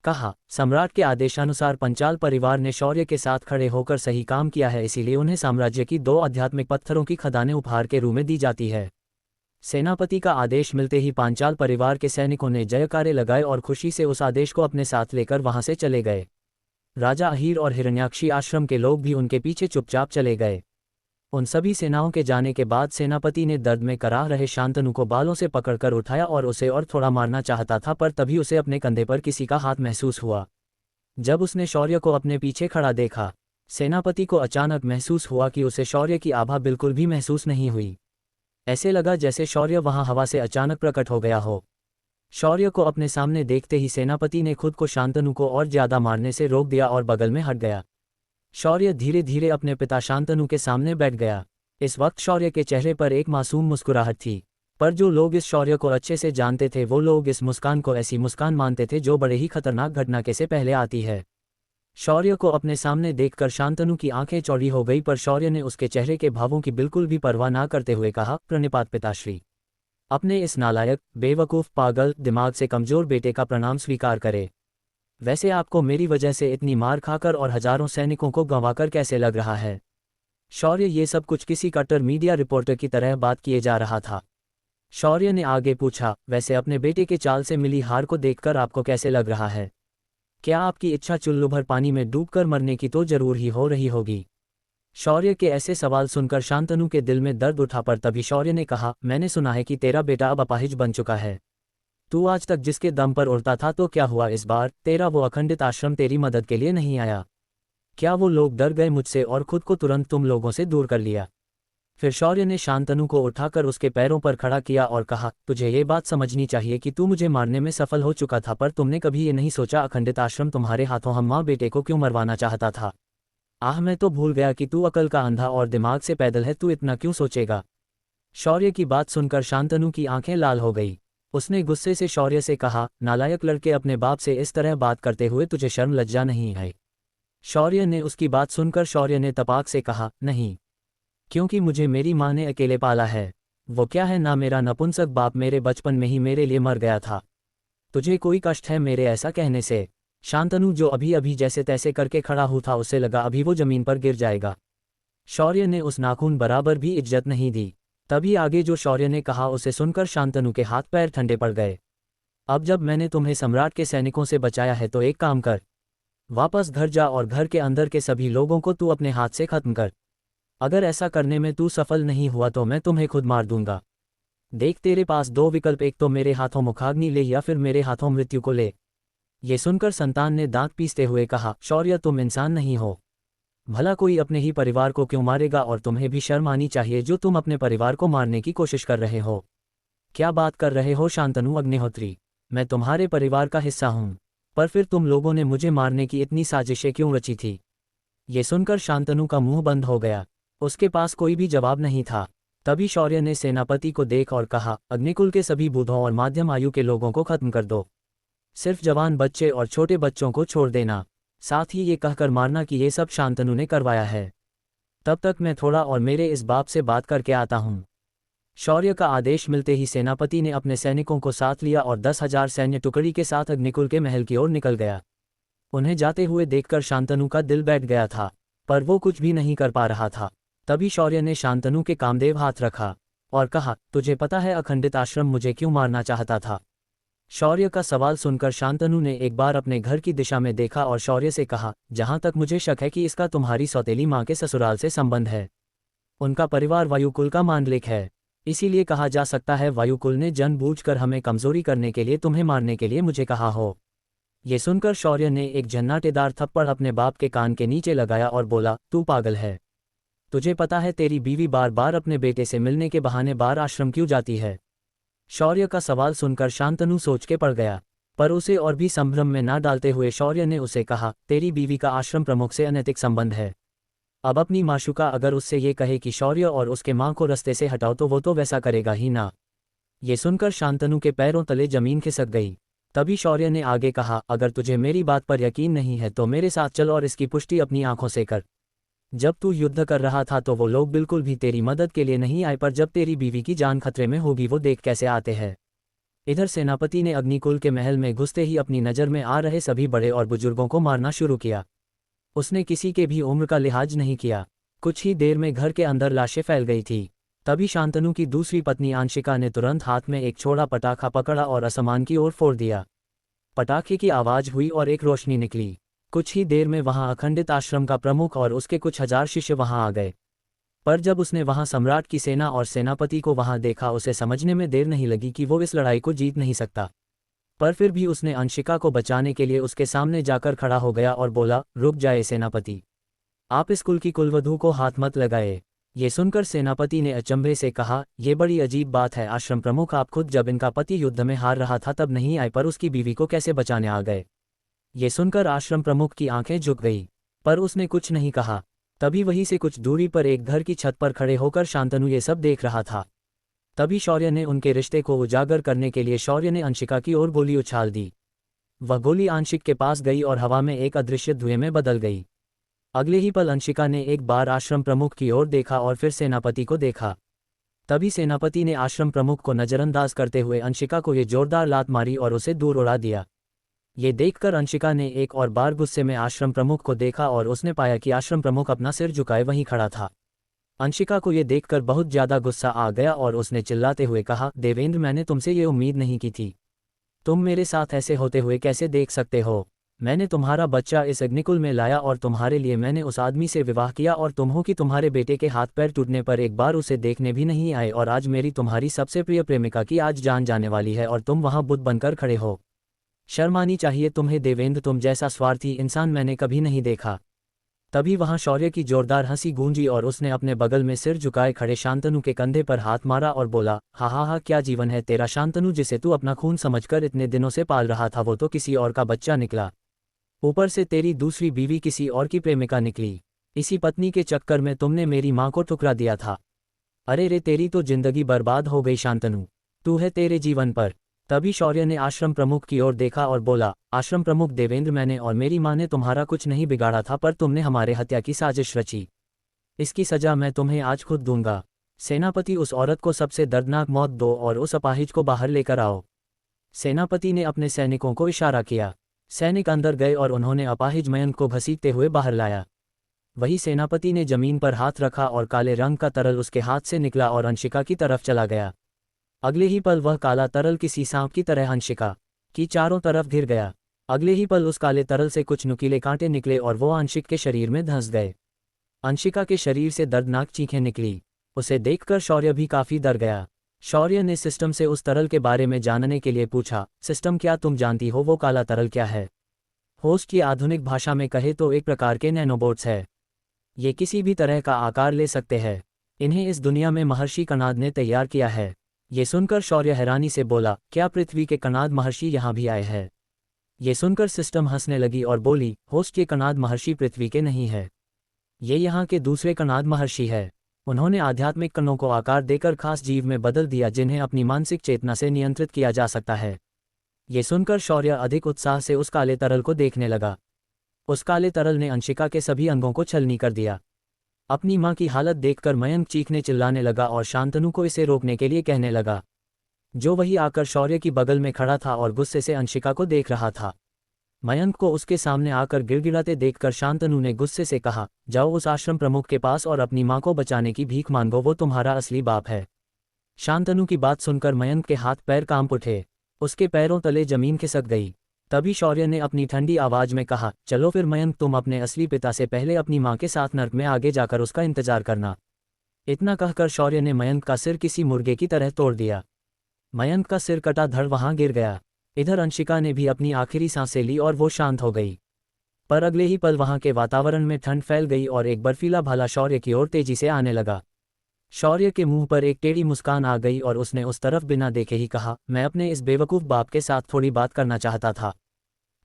कहा, सम्राट के आदेशानुसार पंचाल परिवार ने शौर्य के साथ खड़े होकर सही काम किया है, इसीलिए उन्हें साम्राज्य की 2 आध्यात्मिक पत्थरों की खदानें उपहार के रूप में दी जाती है। सेनापति का आदेश मिलते ही पांचाल परिवार के सैनिकों ने जयकारे लगाए और खुशी से उस आदेश को अपने साथ लेकर वहां से चले गए। राजा अहीर और हिरण्याक्षी आश्रम के लोग भी उनके पीछे चुपचाप चले गए। उन सभी सेनाओं के जाने के बाद सेनापति ने दर्द में कराह रहे शांतनु को बालों से पकड़कर उठाया और उसे और थोड़ा मारना चाहता था, पर तभी उसे अपने कंधे पर किसी का हाथ महसूस हुआ। जब उसने शौर्य को अपने पीछे खड़ा देखा, सेनापति को अचानक महसूस हुआ कि उसे शौर्य की आभा बिल्कुल भी महसूस नहीं हुई। ऐसे लगा जैसे शौर्य वहां हवा से अचानक प्रकट हो गया हो। शौर्य को अपने सामने देखते ही सेनापति ने खुद को शांतनु को और ज्यादा मारने से रोक दिया और बगल में हट गया। शौर्य धीरे धीरे अपने पिता शांतनु के सामने बैठ गया। इस वक्त शौर्य के चेहरे पर एक मासूम मुस्कुराहट थी, पर जो लोग इस शौर्य को अच्छे से जानते थे वो लोग इस मुस्कान को ऐसी मुस्कान मानते थे जो बड़े ही खतरनाक घटना के से पहले आती है। शौर्य को अपने सामने देखकर शांतनु की आंखें चौड़ी हो गई, पर शौर्य ने उसके चेहरे के भावों की बिल्कुल भी परवाह ना करते हुए कहा, प्रणिपात पिताश्री। अपने इस नालायक, बेवकूफ़, पागल, दिमाग से कमज़ोर बेटे का प्रणाम स्वीकार करे। वैसे आपको मेरी वजह से इतनी मार खाकर और हजारों सैनिकों को गंवाकर कैसे लग रहा है? शौर्य ये सब कुछ किसी कट्टर मीडिया रिपोर्टर की तरह बात किए जा रहा था। शौर्य ने आगे पूछा, वैसे अपने बेटे के चाल से मिली हार को देखकर आपको कैसे लग रहा है? क्या आपकी इच्छा चुल्लू भर पानी में डूबकर मरने की तो जरूर ही हो रही होगी। शौर्य के ऐसे सवाल सुनकर शांतनु के दिल में दर्द उठा, पर तभी शौर्य ने कहा, मैंने सुना है कि तेरा बेटा अब अपाहिज बन चुका है। तू आज तक जिसके दम पर उड़ता था, तो क्या हुआ इस बार तेरा वो अखंडित आश्रम तेरी मदद के लिए नहीं आया? क्या वो लोग डर गए मुझसे और खुद को तुरंत तुम लोगों से दूर कर लिया? फिर शौर्य ने शांतनु को उठाकर उसके पैरों पर खड़ा किया और कहा, तुझे ये बात समझनी चाहिए कि तू मुझे मारने में सफल हो चुका था, पर तुमने कभी ये नहीं सोचा अखंडित आश्रम तुम्हारे हाथों हम माँ बेटे को क्यों मरवाना चाहता था। आह, मैं तो भूल गया कि तू अकल का अंधा और दिमाग से पैदल है, तू इतना क्यों सोचेगा? शौर्य की बात सुनकर शांतनु की आंखें लाल हो गई। उसने गुस्से से शौर्य से कहा, नालायक लड़के, अपने बाप से इस तरह बात करते हुए तुझे शर्म लज्जा नहीं है? शौर्य ने उसकी बात सुनकर शौर्य ने तपाक से कहा, नहीं, क्योंकि मुझे मेरी माँ ने अकेले पाला है। वो क्या है ना, मेरा नपुंसक बाप मेरे बचपन में ही मेरे लिए मर गया था। तुझे कोई कष्ट है मेरे ऐसा कहने से? शांतनु जो अभी अभी जैसे तैसे करके खड़ा हुआ था, उसे लगा अभी वो जमीन पर गिर जाएगा। शौर्य ने उस नाखून बराबर भी इज्जत नहीं दी। तभी आगे जो शौर्य ने कहा उसे सुनकर शांतनु के हाथ पैर ठंडे पड़ गए। अब जब मैंने तुम्हें सम्राट के सैनिकों से बचाया है तो एक काम कर, वापस घर जा और घर के अंदर के सभी लोगों को तू अपने हाथ से खत्म कर। अगर ऐसा करने में तू सफल नहीं हुआ तो मैं तुम्हें खुद मार दूंगा। देख, तेरे पास 2 विकल्प, एक तो मेरे हाथों मुखाग्नि ले या फिर मेरे हाथों मृत्यु को ले। ये सुनकर संतान ने दांत पीसते हुए कहा, शौर्य तुम इंसान नहीं हो। भला कोई अपने ही परिवार को क्यों मारेगा, और तुम्हें भी शर्म आनी चाहिए जो तुम अपने परिवार को मारने की कोशिश कर रहे हो। क्या बात कर रहे हो शांतनु अग्निहोत्री? मैं तुम्हारे परिवार का हिस्सा हूं, पर फिर तुम लोगों ने मुझे मारने की इतनी साजिशें क्यों रची थी? ये सुनकर शांतनु का मुंह बंद हो गया। उसके पास कोई भी जवाब नहीं था। तभी शौर्य ने सेनापति को देख और कहा, अग्निकुल के सभी बूढ़ों और माध्यम आयु के लोगों को खत्म कर दो। सिर्फ जवान बच्चे और छोटे बच्चों को छोड़ देना। साथ ही ये कहकर मारना कि ये सब शांतनु ने करवाया है। तब तक मैं थोड़ा और मेरे इस बाप से बात करके आता हूँ। शौर्य का आदेश मिलते ही सेनापति ने अपने सैनिकों को साथ लिया और 10,000 सैन्य टुकड़ी के साथ अग्निकुल के महल की ओर निकल गया। उन्हें जाते हुए देखकर शांतनु का दिल बैठ गया था, पर वो कुछ भी नहीं कर पा रहा था। तभी शौर्य ने शांतनु के कामदेव हाथ रखा और कहा, तुझे पता है अखंडित आश्रम मुझे क्यों मारना चाहता था? शौर्य का सवाल सुनकर शांतनु ने एक बार अपने घर की दिशा में देखा और शौर्य से कहा, जहां तक मुझे शक है कि इसका तुम्हारी सौतेली माँ के ससुराल से संबंध है। उनका परिवार वायुकुल का मांडलिक है, इसीलिए कहा जा सकता है वायुकुल ने जानबूझकर हमें कमजोरी करने के लिए तुम्हें मारने के लिए मुझे कहा हो। ये सुनकर शौर्य ने एक झन्नाटेदार थप्पड़ अपने बाप के कान के नीचे लगाया और बोला, तू पागल है? तुझे पता है तेरी बीवी बार बार अपने बेटे से मिलने के बहाने बार आश्रम क्यों जाती है? शौर्य का सवाल सुनकर शांतनु सोच के पड़ गया, पर उसे और भी संभ्रम में ना डालते हुए शौर्य ने उसे कहा, तेरी बीवी का आश्रम प्रमुख से अनैतिक संबंध है। अब अपनी माशुका अगर उससे ये कहे कि शौर्य और उसके माँ को रास्ते से हटाओ तो वो तो वैसा करेगा ही ना। ये सुनकर शांतनु के पैरों तले जमीन खिसक गई। तभी शौर्य ने आगे कहा, अगर तुझे मेरी बात पर यकीन नहीं है तो मेरे साथ चल और इसकी पुष्टि अपनी आंखों से कर। जब तू युद्ध कर रहा था तो वो लोग बिल्कुल भी तेरी मदद के लिए नहीं आए, पर जब तेरी बीवी की जान खतरे में होगी वो देख कैसे आते हैं। इधर सेनापति ने अग्निकुल के महल में घुसते ही अपनी नज़र में आ रहे सभी बड़े और बुजुर्गों को मारना शुरू किया। उसने किसी के भी उम्र का लिहाज नहीं किया। कुछ ही देर में घर के अंदर लाशें फैल गई थी। तभी शांतनु की दूसरी पत्नी आंशिका ने तुरंत हाथ में एक छोटा पटाखा पकड़ा और आसमान की ओर फोड़ दिया। पटाखे की आवाज हुई और एक रोशनी निकली। कुछ ही देर में वहां अखंडित आश्रम का प्रमुख और उसके कुछ हजार शिष्य वहां आ गए। पर जब उसने वहां सम्राट की सेना और सेनापति को वहां देखा, उसे समझने में देर नहीं लगी कि वो इस लड़ाई को जीत नहीं सकता। पर फिर भी उसने अंशिका को बचाने के लिए उसके सामने जाकर खड़ा हो गया और बोला, रुक जाए सेनापति, आप इस कुल की कुलवधू को हाथ मत लगाए। ये सुनकर सेनापति ने अचंभे से कहा, यह बड़ी अजीब बात है आश्रम प्रमुख, आप खुद जब इनका पति युद्ध में हार रहा था तब नहीं आए, पर उसकी बीवी को कैसे बचाने आ गए। ये सुनकर आश्रम प्रमुख की आंखें झुक गई, पर उसने कुछ नहीं कहा। तभी वहीं से कुछ दूरी पर एक घर की छत पर खड़े होकर शांतनु ये सब देख रहा था। तभी शौर्य ने उनके रिश्ते को उजागर करने के लिए शौर्य ने अंशिका की ओर गोली उछाल दी। वह गोली आंशिक के पास गई और हवा में एक अदृश्य धुएं में बदल गई। अगले ही पल अंशिका ने एक बार आश्रम प्रमुख की ओर देखा और फिर सेनापति को देखा। तभी सेनापति ने आश्रम प्रमुख को नजरअंदाज करते हुए अंशिका को ये जोरदार लात मारी और उसे दूर उड़ा दिया। ये देखकर अंशिका ने एक और बार गुस्से में आश्रम प्रमुख को देखा और उसने पाया कि आश्रम प्रमुख अपना सिर झुकाए वहीं खड़ा था। अंशिका को ये देखकर बहुत ज्यादा गुस्सा आ गया और उसने चिल्लाते हुए कहा, देवेंद्र, मैंने तुमसे ये उम्मीद नहीं की थी। तुम मेरे साथ ऐसे होते हुए कैसे देख सकते हो। मैंने तुम्हारा बच्चा इस अग्निकुल में लाया और तुम्हारे लिए मैंने उस आदमी से विवाह किया और तुम हो कि तुम्हारे बेटे के हाथ पैर टूटने पर एक बार उसे देखने भी नहीं आए, और आज मेरी तुम्हारी सबसे प्रिय प्रेमिका की आज जान जाने वाली है और तुम वहां बुत बनकर खड़े हो। शर्म आनी चाहिए तुम्हें देवेंद्र, तुम जैसा स्वार्थी इंसान मैंने कभी नहीं देखा। तभी वहां शौर्य की जोरदार हंसी गूंजी और उसने अपने बगल में सिर झुकाए खड़े शांतनु के कंधे पर हाथ मारा और बोला, हा हा हा, क्या जीवन है तेरा शांतनु, जिसे तू अपना खून समझकर इतने दिनों से पाल रहा था वो तो किसी और का बच्चा निकला। ऊपर से तेरी दूसरी बीवी किसी और की प्रेमिका निकली। इसी पत्नी के चक्कर में तुमने मेरी माँ को ठुकरा दिया था। अरे रे, तेरी तो जिंदगी बर्बाद हो गई शांतनु, तू है तेरे जीवन पर। तभी शौर्य ने आश्रम प्रमुख की ओर देखा और बोला, आश्रम प्रमुख देवेंद्र, मैंने और मेरी माँ ने तुम्हारा कुछ नहीं बिगाड़ा था, पर तुमने हमारे हत्या की साजिश रची। इसकी सजा मैं तुम्हें आज खुद दूंगा। सेनापति, उस औरत को सबसे दर्दनाक मौत दो और उस अपाहिज को बाहर लेकर आओ। सेनापति ने अपने सैनिकों को इशारा किया। सैनिक अंदर गए और उन्होंने अपाहिज मयंक को घसीटते हुए बाहर लाया। वही सेनापति ने जमीन पर हाथ रखा और काले रंग का तरल उसके हाथ से निकला और अंशिका की तरफ चला गया। अगले ही पल वह काला तरल किसी सांप की तरह अंशिका की चारों तरफ घिर गया। अगले ही पल उस काले तरल से कुछ नुकीले कांटे निकले और वो आंशिक के शरीर में धंस गए। अंशिका के शरीर से दर्दनाक चीखें निकली। उसे देखकर शौर्य भी काफी डर गया। शौर्य ने सिस्टम से उस तरल के बारे में जानने के लिए पूछा, सिस्टम, क्या तुम जानती हो वो काला तरल क्या है। होस्ट की आधुनिक भाषा में कहे तो एक प्रकार के नैनोबोट्स है। ये किसी भी तरह का आकार ले सकते हैं। इन्हें इस दुनिया में महर्षि कणाद ने तैयार किया है। ये सुनकर शौर्य हैरानी से बोला, क्या पृथ्वी के कणाद महर्षि यहाँ भी आए हैं। ये सुनकर सिस्टम हंसने लगी और बोली, होस्ट, ये कणाद महर्षि पृथ्वी के नहीं है, ये यहाँ के दूसरे कणाद महर्षि है। उन्होंने आध्यात्मिक कणों को आकार देकर खास जीव में बदल दिया जिन्हें अपनी मानसिक चेतना से नियंत्रित किया जा सकता है। ये सुनकर शौर्य अधिक उत्साह से उस काले तरल को देखने लगा। उस काले तरल ने अंशिका के सभी अंगों को छलनी कर दिया। अपनी माँ की हालत देखकर मयंक चीखने चिल्लाने लगा और शांतनु को इसे रोकने के लिए कहने लगा, जो वही आकर शौर्य की बगल में खड़ा था और गुस्से से अंशिका को देख रहा था। मयंक को उसके सामने आकर गिड़गिड़ाते देखकर शांतनु ने गुस्से से कहा, जाओ उस आश्रम प्रमुख के पास और अपनी माँ को बचाने की भीख मांगो, वो तुम्हारा असली बाप है। शांतनु की बात सुनकर मयंक के हाथ पैर कांप उठे। उसके पैरों तले जमीन खिसक गई। तभी शौर्य ने अपनी ठंडी आवाज में कहा, चलो फिर मयंक, तुम अपने असली पिता से पहले अपनी माँ के साथ नर्क में आगे जाकर उसका इंतजार करना। इतना कहकर शौर्य ने मयंक का सिर किसी मुर्गे की तरह तोड़ दिया। मयंक का सिर कटा धड़ वहां गिर गया। इधर अंशिका ने भी अपनी आखिरी सांसें ली और वो शांत हो गई। पर अगले ही पल वहां के वातावरण में ठंड फैल गई और एक बर्फीला भाला शौर्य की ओर तेजी से आने लगा। शौर्य के मुंह पर एक टेढ़ी मुस्कान आ गई और उसने उस तरफ बिना देखे ही कहा, मैं अपने इस बेवकूफ़ बाप के साथ थोड़ी बात करना चाहता था,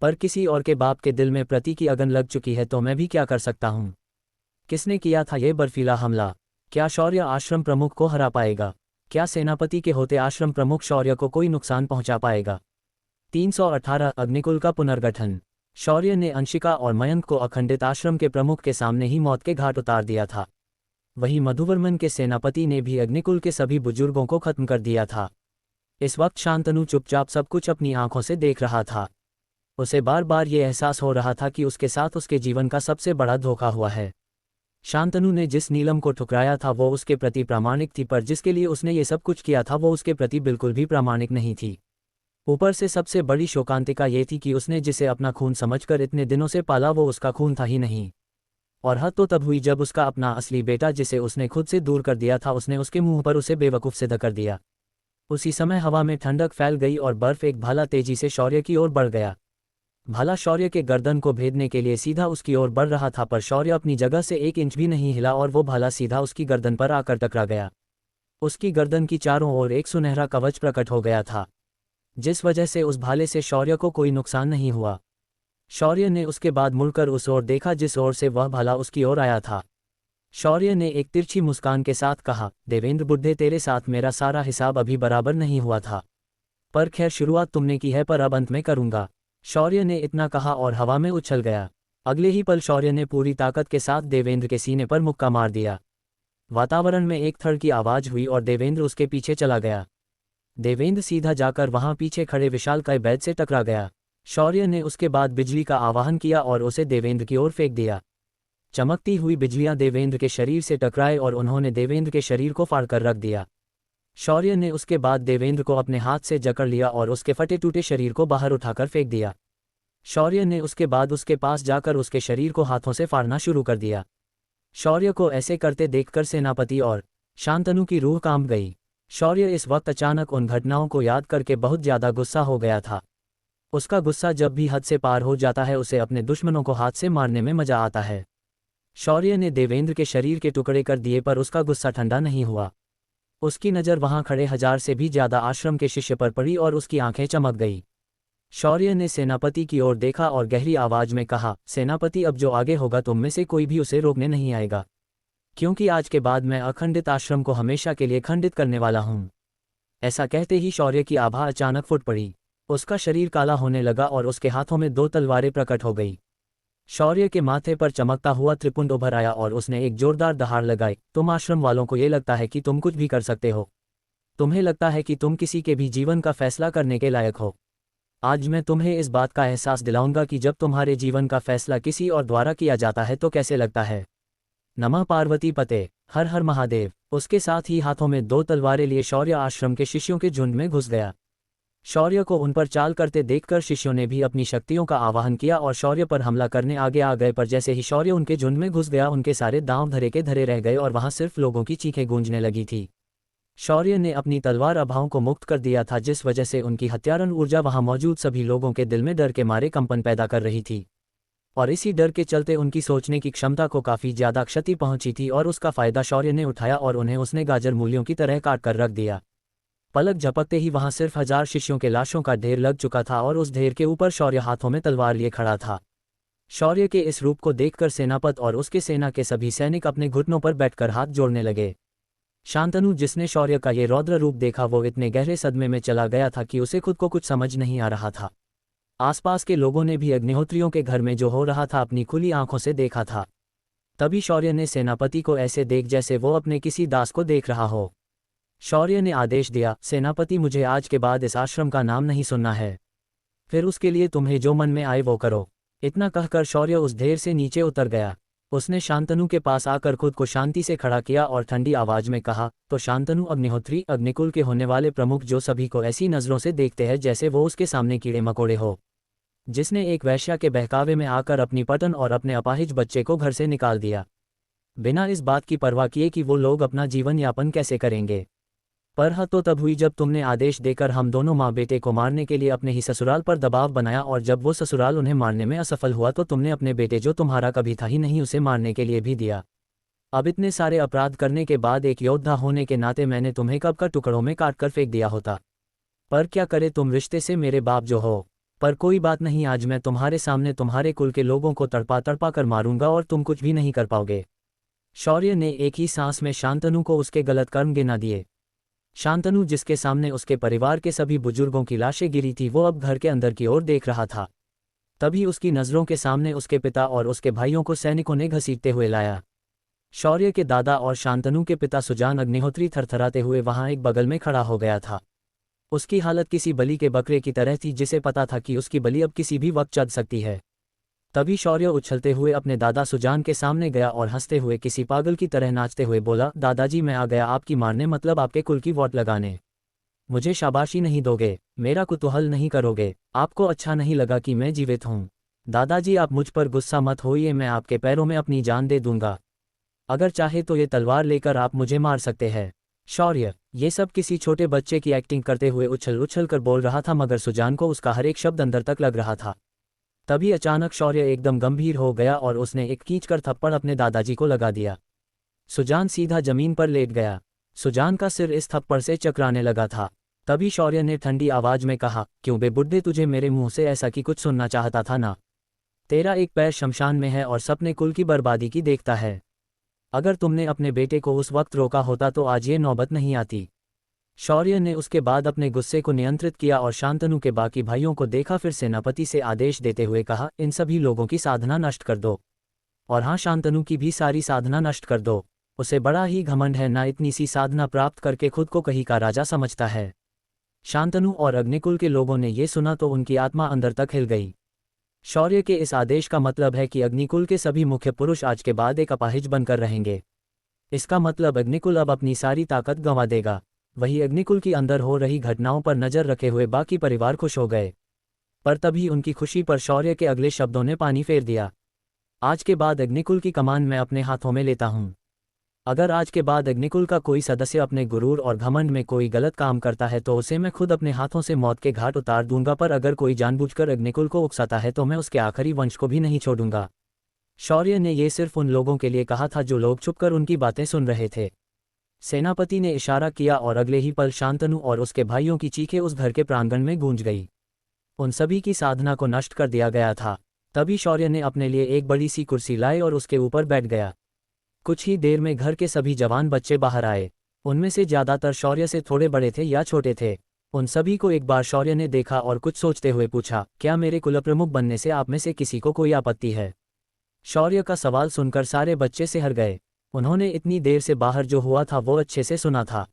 पर किसी और के बाप के दिल में प्रति की अगन लग चुकी है तो मैं भी क्या कर सकता हूँ। किसने किया था ये बर्फीला हमला? क्या शौर्य आश्रम प्रमुख को हरा पाएगा? क्या सेनापति के होते आश्रम प्रमुख शौर्य को कोई नुकसान पहुंचा पाएगा? 318 अग्निकुल का पुनर्गठन। शौर्य ने अंशिका और मयंक को अखंडित आश्रम के प्रमुख के सामने ही मौत के घाट उतार दिया था। वहीं मधुवर्मन के सेनापति ने भी अग्निकुल के सभी बुजुर्गों को खत्म कर दिया था। इस वक्त शांतनु चुपचाप सब कुछ अपनी आंखों से देख रहा था। उसे बार बार ये एहसास हो रहा था कि उसके साथ उसके जीवन का सबसे बड़ा धोखा हुआ है। शांतनु ने जिस नीलम को ठुकराया था वो उसके प्रति प्रामाणिक थी, पर जिसके लिए उसने ये सब कुछ किया था वो उसके प्रति बिल्कुल भी प्रामाणिक नहीं थी। ऊपर से सबसे बड़ी शोकांतिका ये थी कि उसने जिसे अपना खून समझकर इतने दिनों से पाला वो उसका खून था ही नहीं। और हद तो तब हुई जब उसका अपना असली बेटा जिसे उसने खुद से दूर कर दिया था उसने उसके मुंह पर उसे बेवकूफ़ सिद्ध कर दिया। उसी समय हवा में ठंडक फैल गई और बर्फ एक भाला तेजी से शौर्य की ओर बढ़ गया। भाला शौर्य के गर्दन को भेदने के लिए सीधा उसकी ओर बढ़ रहा था, पर शौर्य अपनी जगह से 1 इंच भी नहीं हिला और वो भाला सीधा उसकी गर्दन पर आकर टकरा गया। उसकी गर्दन की चारों ओर एक सुनहरा कवच प्रकट हो गया था, जिस वजह से उस भाले से शौर्य को कोई नुकसान नहीं हुआ। शौर्य ने उसके बाद मुड़कर उस ओर देखा जिस ओर से वह भाला उसकी ओर आया था। शौर्य ने एक तिरछी मुस्कान के साथ कहा, देवेंद्र बुड्ढे, तेरे साथ मेरा सारा हिसाब अभी बराबर नहीं हुआ था, पर खैर शुरुआत तुमने की है, पर अब अंत में करूंगा। शौर्य ने इतना कहा और हवा में उछल गया। अगले ही पल शौर्य ने पूरी ताकत के साथ देवेंद्र के सीने पर मुक्का मार दिया। वातावरण में एक थड़ की आवाज हुई और देवेंद्र उसके पीछे चला गया। देवेंद्र सीधा जाकर वहां पीछे खड़े विशालकाय बैद से टकरा गया। शौर्य ने उसके बाद बिजली का आवाहन किया और उसे देवेंद्र की ओर फेंक दिया। चमकती हुई बिजलियां देवेंद्र के शरीर से टकराए और उन्होंने देवेंद्र के शरीर को फाड़कर रख दिया। शौर्य ने उसके बाद देवेंद्र को अपने हाथ से जकड़ लिया और उसके फटे टूटे शरीर को बाहर उठाकर फेंक दिया। शौर्य ने उसके बाद उसके पास जाकर उसके शरीर को हाथों से फाड़ना शुरू कर दिया। शौर्य को ऐसे करते देखकर सेनापति और शांतनु की रूह कांप गई। शौर्य इस वक्त अचानक उन घटनाओं को याद करके बहुत ज्यादा गुस्सा हो गया था। उसका गुस्सा जब भी हद से पार हो जाता है उसे अपने दुश्मनों को हाथ से मारने में मजा आता है। शौर्य ने देवेंद्र के शरीर के टुकड़े कर दिए, पर उसका गुस्सा ठंडा नहीं हुआ। उसकी नज़र वहां खड़े 1000 से भी ज्यादा आश्रम के शिष्य पर पड़ी और उसकी आंखें चमक गई। शौर्य ने सेनापति की ओर देखा और गहरी आवाज में कहा, सेनापति, अब जो आगे होगा तुम में से कोई भी उसे रोकने नहीं आएगा, क्योंकि आज के बाद मैं अखंडित आश्रम को हमेशा के लिए खंडित करने वाला हूं। ऐसा कहते ही शौर्य की आभा अचानक फूट पड़ी। उसका शरीर काला होने लगा और उसके हाथों में 2 तलवारें प्रकट हो गई। शौर्य के माथे पर चमकता हुआ त्रिपुंड उभर आया और उसने एक जोरदार दहाड़ लगाई। तुम आश्रम वालों को ये लगता है कि तुम कुछ भी कर सकते हो? तुम्हें लगता है कि तुम किसी के भी जीवन का फैसला करने के लायक हो? आज मैं तुम्हें इस बात का एहसास दिलाऊंगा कि जब तुम्हारे जीवन का फैसला किसी और द्वारा किया जाता है तो कैसे लगता है। नमः पार्वती पते, हर हर महादेव। उसके साथ ही हाथों में 2 तलवारें लिए शौर्य आश्रम के शिष्यों के झुंड में घुस गया। शौर्य को उन पर चाल करते देखकर शिष्यों ने भी अपनी शक्तियों का आवाहन किया और शौर्य पर हमला करने आगे आ गए, पर जैसे ही शौर्य उनके झुंड में घुस गया उनके सारे दांव धरे के धरे रह गए और वहां सिर्फ लोगों की चीखें गूंजने लगी थी। शौर्य ने अपनी तलवार अभाओं को मुक्त कर दिया था, जिस वजह से उनकी हत्यारन ऊर्जा वहां मौजूद सभी लोगों के दिल में डर के मारे कंपन पैदा कर रही थी, और इसी डर के चलते उनकी सोचने की क्षमता को काफी ज्यादा क्षति पहुंची थी और उसका फायदा शौर्य ने उठाया और उन्हें उसने गाजर मूलियों की तरह काट कर रख दिया। पलक झपकते ही वहां सिर्फ 1000 शिष्यों के लाशों का ढेर लग चुका था और उस ढेर के ऊपर शौर्य हाथों में तलवार लिए खड़ा था। शौर्य के इस रूप को देखकर सेनापत और उसके सेना के सभी सैनिक अपने घुटनों पर बैठकर हाथ जोड़ने लगे। शांतनु, जिसने शौर्य का ये रौद्र रूप देखा, वो इतने गहरे सदमे में चला गया था कि उसे खुद को कुछ समझ नहीं आ रहा था। आसपास के लोगों ने भी अग्निहोत्रियों के घर में जो हो रहा था अपनी खुली आंखों से देखा था। तभी शौर्य ने सेनापति को ऐसे देख जैसे वो अपने किसी दास को देख रहा हो। शौर्य ने आदेश दिया, सेनापति, मुझे आज के बाद इस आश्रम का नाम नहीं सुनना है, फिर उसके लिए तुम्हें जो मन में आए वो करो। इतना कहकर शौर्य उस ढेर से नीचे उतर गया। उसने शांतनु के पास आकर खुद को शांति से खड़ा किया और ठंडी आवाज में कहा, तो शांतनु अग्निहोत्री, अग्निकुल के होने वाले प्रमुख, जो सभी को ऐसी नजरों से देखते हैं जैसे वो उसके सामने कीड़े मकोड़े हो, जिसने एक वैश्या के बहकावे में आकर अपनी पत्नी और अपने अपाहिज बच्चे को घर से निकाल दिया, बिना इस बात की परवाह किए कि वो लोग अपना जीवन यापन कैसे करेंगे। पर हद तो तब हुई जब तुमने आदेश देकर हम दोनों माँ बेटे को मारने के लिए अपने ही ससुराल पर दबाव बनाया, और जब वो ससुराल उन्हें मारने में असफल हुआ तो तुमने अपने बेटे, जो तुम्हारा कभी था ही नहीं, उसे मारने के लिए भी दिया। अब इतने सारे अपराध करने के बाद एक योद्धा होने के नाते मैंने तुम्हें कब का टुकड़ों में काट कर फेंक दिया होता। पर क्या करे, तुम रिश्ते से मेरे बाप जो हो। पर कोई बात नहीं, आज मैं तुम्हारे सामने तुम्हारे कुल के लोगों को तड़पा तड़पा कर मारूंगा और तुम कुछ भी नहीं कर पाओगे। शौर्य ने एक ही सांस में शांतनु को उसके गलत कर्म गिना दिए। शांतनु, जिसके सामने उसके परिवार के सभी बुजुर्गों की लाशें गिरी थी, वो अब घर के अंदर की ओर देख रहा था। तभी उसकी नज़रों के सामने उसके पिता और उसके भाइयों को सैनिकों ने घसीटते हुए लाया। शौर्य के दादा और शांतनु के पिता सुजान अग्निहोत्री थरथराते हुए वहां एक बगल में खड़ा हो गया था। उसकी हालत किसी बलि के बकरे की तरह थी, जिसे पता था कि उसकी बलि अब किसी भी वक्त चढ़ सकती है। तभी शौर्य उछलते हुए अपने दादा सुजान के सामने गया और हंसते हुए किसी पागल की तरह नाचते हुए बोला, दादाजी मैं आ गया आपकी मारने, मतलब आपके कुल की वोट लगाने। मुझे शाबाशी नहीं दोगे, मेरा कुतूहल नहीं करोगे, आपको अच्छा नहीं लगा कि मैं जीवित हूँ। दादाजी आप मुझ पर गुस्सा मत होइए, मैं आपके पैरों में अपनी जान दे दूंगा। अगर चाहे तो ये तलवार लेकर आप मुझे मार सकते हैं। शौर्य ये सब किसी छोटे बच्चे की एक्टिंग करते हुए उछल उछल कर बोल रहा था, मगर सुजान को उसका हर एक शब्द अंदर तक लग रहा था। तभी अचानक शौर्य एकदम गंभीर हो गया और उसने एक खींचकर थप्पड़ अपने दादाजी को लगा दिया। सुजान सीधा जमीन पर लेट गया। सुजान का सिर इस थप्पड़ से चकराने लगा था। तभी शौर्य ने ठंडी आवाज में कहा, क्यों बे बुड्ढे, तुझे मेरे मुंह से ऐसा कि कुछ सुनना चाहता था ना। तेरा एक पैर शमशान में है और सपने कुल की बर्बादी की देखता है। अगर तुमने अपने बेटे को उस वक्त रोका होता तो आज ये नौबत नहीं आती। शौर्य ने उसके बाद अपने गुस्से को नियंत्रित किया और शांतनु के बाकी भाइयों को देखा, फिर सेनापति से आदेश देते हुए कहा, इन सभी लोगों की साधना नष्ट कर दो। और हाँ, शांतनु की भी सारी साधना नष्ट कर दो। उसे बड़ा ही घमंड है ना, इतनी सी साधना प्राप्त करके खुद को कहीं का राजा समझता है। शांतनु और अग्निकुल के लोगों ने ये सुना तो उनकी आत्मा अंदर तक हिल गई। शौर्य के इस आदेश का मतलब है कि अग्निकुल के सभी मुख्य पुरुष आज के बाद एक अपाहिज बनकर रहेंगे। इसका मतलब अग्निकुल अब अपनी सारी ताकत गंवा देगा। वही अग्निकुल की अंदर हो रही घटनाओं पर नजर रखे हुए बाकी परिवार खुश हो गए। पर तभी उनकी खुशी पर शौर्य के अगले शब्दों ने पानी फेर दिया। आज के बाद अग्निकुल की कमान मैं अपने हाथों में लेता हूं। अगर आज के बाद अग्निकुल का कोई सदस्य अपने गुरूर और घमंड में कोई गलत काम करता है तो उसे मैं खुद अपने हाथों से मौत के घाट उतार दूंगा, पर अगर कोई जानबूझकर अग्निकुल को उकसाता है तो मैं उसके आखिरी वंश को भी नहीं छोड़ूंगा। शौर्य ने यह सिर्फ उन लोगों के लिए कहा था जो लोग छुपकर उनकी बातें सुन रहे थे। सेनापति ने इशारा किया और अगले ही पल शांतनु और उसके भाइयों की चीखें उस घर के प्रांगण में गूंज गई। उन सभी की साधना को नष्ट कर दिया गया था। तभी शौर्य ने अपने लिए एक बड़ी सी कुर्सी लाई और उसके ऊपर बैठ गया। कुछ ही देर में घर के सभी जवान बच्चे बाहर आए। उनमें से ज्यादातर शौर्य से थोड़े बड़े थे या छोटे थे। उन सभी को एक बार शौर्य ने देखा और कुछ सोचते हुए पूछा, क्या मेरे कुलप्रमुख बनने से आप में से किसी को कोई आपत्ति है? शौर्य का सवाल सुनकर सारे बच्चे सिहर गए। उन्होंने इतनी देर से बाहर जो हुआ था वो अच्छे से सुना था।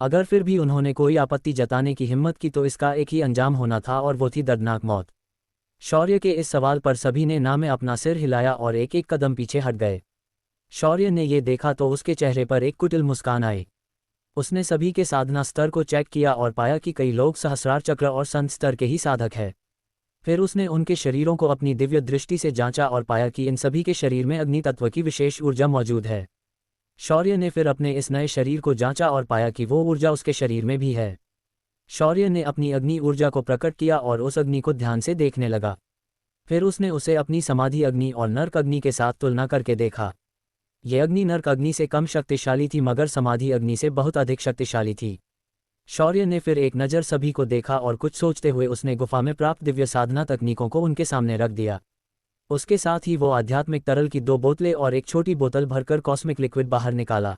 अगर फिर भी उन्होंने कोई आपत्ति जताने की हिम्मत की तो इसका एक ही अंजाम होना था, और वो थी दर्दनाक मौत। शौर्य के इस सवाल पर सभी ने ना में अपना सिर हिलाया और एक एक कदम पीछे हट गए। शौर्य ने ये देखा तो उसके चेहरे पर एक कुटिल मुस्कान आई। उसने सभी के साधना स्तर को चेक किया और पाया कि कई लोग सहस्रार चक्र और संत स्तर के ही साधक है। फिर उसने उनके शरीरों को अपनी दिव्य दृष्टि से जांचा और पाया कि इन सभी के शरीर में अग्नि तत्व की विशेष ऊर्जा मौजूद है। शौर्य ने फिर अपने इस नए शरीर को जांचा और पाया कि वो ऊर्जा उसके शरीर में भी है। शौर्य ने अपनी अग्नि ऊर्जा को प्रकट किया और उस अग्नि को ध्यान से देखने लगा। फिर उसने उसे अपनी समाधि अग्नि और नर्क अग्नि के साथ तुलना करके देखा। यह अग्नि नर्क अग्नि से कम शक्तिशाली थी, मगर समाधि अग्नि से बहुत अधिक शक्तिशाली थी। शौर्य ने फिर एक नज़र सभी को देखा और कुछ सोचते हुए उसने गुफा में प्राप्त दिव्य साधना तकनीकों को उनके सामने रख दिया। उसके साथ ही वो आध्यात्मिक तरल की 2 बोतलें और एक छोटी बोतल भरकर कॉस्मिक लिक्विड बाहर निकाला।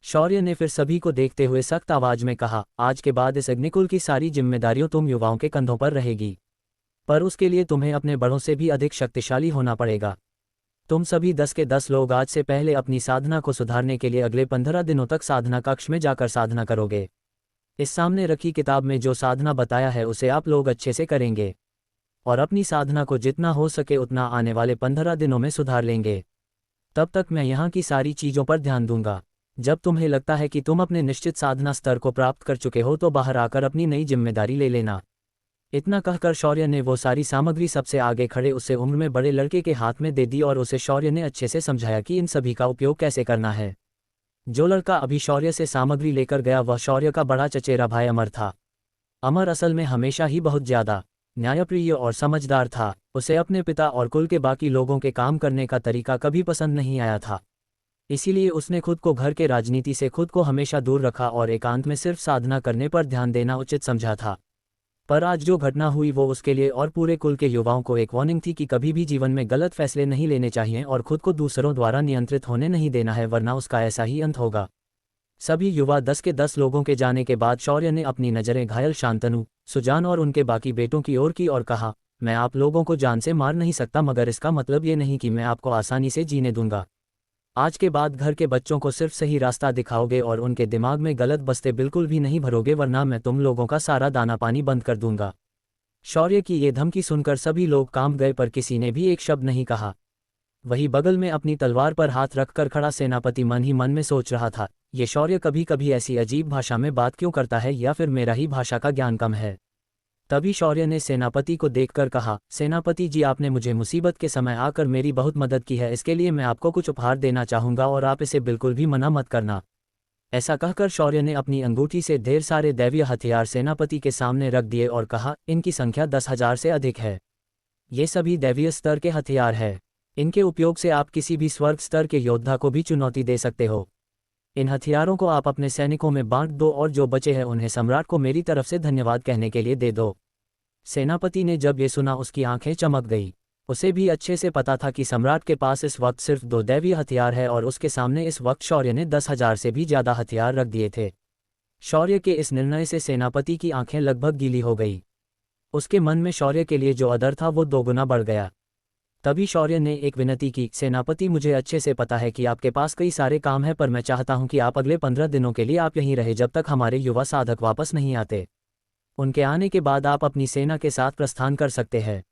शौर्य ने फिर सभी को देखते हुए सख्त आवाज में कहा, आज के बाद इस अग्निकुल की सारी जिम्मेदारियों तुम युवाओं के कंधों पर रहेगी। पर उसके लिए तुम्हें अपने बड़ों से भी अधिक शक्तिशाली होना पड़ेगा। तुम सभी 10 के 10 लोग आज से पहले अपनी साधना को सुधारने के लिए अगले 15 दिनों तक साधना कक्ष में जाकर साधना करोगे। इस सामने रखी किताब में जो साधना बताया है उसे आप लोग अच्छे से करेंगे और अपनी साधना को जितना हो सके उतना आने वाले 15 दिनों में सुधार लेंगे। तब तक मैं यहाँ की सारी चीज़ों पर ध्यान दूंगा। जब तुम्हें लगता है कि तुम अपने निश्चित साधना स्तर को प्राप्त कर चुके हो तो बाहर आकर अपनी नई जिम्मेदारी ले लेना। इतना कहकर शौर्य ने वो सारी सामग्री सबसे आगे खड़े उससे उम्र में बड़े लड़के के हाथ में दे दी और उसे शौर्य ने अच्छे से समझाया कि इन सभी का उपयोग कैसे करना है। जो लड़का अभी शौर्य से सामग्री लेकर गया वह शौर्य का बड़ा चचेरा भाई अमर था। अमर असल में हमेशा ही बहुत ज्यादा न्यायप्रिय और समझदार था। उसे अपने पिता और कुल के बाकी लोगों के काम करने का तरीका कभी पसंद नहीं आया था। इसीलिए उसने खुद को घर के राजनीति से खुद को हमेशा दूर रखा और एकांत में सिर्फ साधना करने पर ध्यान देना उचित समझा था। पर आज जो घटना हुई वो उसके लिए और पूरे कुल के युवाओं को एक वार्निंग थी कि कभी भी जीवन में गलत फैसले नहीं लेने चाहिए और खुद को दूसरों द्वारा नियंत्रित होने नहीं देना है, वरना उसका ऐसा ही अंत होगा। सभी युवा 10 के 10 लोगों के जाने के बाद शौर्य ने अपनी नज़रें घायल शांतनु, सुजान और उनके बाकी बेटों की ओर की और कहा, मैं आप लोगों को जान से मार नहीं सकता, मगर इसका मतलब ये नहीं कि मैं आपको आसानी से जीने दूंगा। आज के बाद घर के बच्चों को सिर्फ सही रास्ता दिखाओगे और उनके दिमाग में गलत बस्ते बिल्कुल भी नहीं भरोगे, वरना मैं तुम लोगों का सारा दाना पानी बंद कर दूंगा। शौर्य की ये धमकी सुनकर सभी लोग कांप गए, पर किसी ने भी एक शब्द नहीं कहा। वही बगल में अपनी तलवार पर हाथ रखकर खड़ा सेनापति मन ही मन में सोच रहा था, ये शौर्य कभी कभी ऐसी अजीब भाषा में बात क्यों करता है, या फिर मेरा ही भाषा का ज्ञान कम है। तभी शौर्य ने सेनापति को देखकर कहा, सेनापति जी, आपने मुझे मुसीबत के समय आकर मेरी बहुत मदद की है, इसके लिए मैं आपको कुछ उपहार देना चाहूंगा और आप इसे बिल्कुल भी मना मत करना। ऐसा कहकर शौर्य ने अपनी अंगूठी से ढेर सारे दैवीय हथियार सेनापति के सामने रख दिए और कहा, इनकी संख्या 10,000 से अधिक है। ये सभी दैवीय स्तर के हथियार है। इनके उपयोग से आप किसी भी स्वर्ग स्तर के योद्धा को भी चुनौती दे सकते हो। इन हथियारों को आप अपने सैनिकों में बांट दो और जो बचे हैं उन्हें सम्राट को मेरी तरफ से धन्यवाद कहने के लिए दे दो। सेनापति ने जब ये सुना उसकी आंखें चमक गई। उसे भी अच्छे से पता था कि सम्राट के पास इस वक्त सिर्फ 2 दैवीय हथियार है और उसके सामने इस वक्त शौर्य ने 10,000 से भी ज़्यादा हथियार रख दिए थे। शौर्य के इस निर्णय से सेनापति की आंखें लगभग गीली हो गई। उसके मन में शौर्य के लिए जो आदर था वो 2 गुना बढ़ गया। तभी शौर्य ने एक विनती की, सेनापति, मुझे अच्छे से पता है कि आपके पास कई सारे काम हैं, पर मैं चाहता हूं कि आप अगले 15 दिनों के लिए आप यहीं रहे जब तक हमारे युवा साधक वापस नहीं आते। उनके आने के बाद आप अपनी सेना के साथ प्रस्थान कर सकते हैं।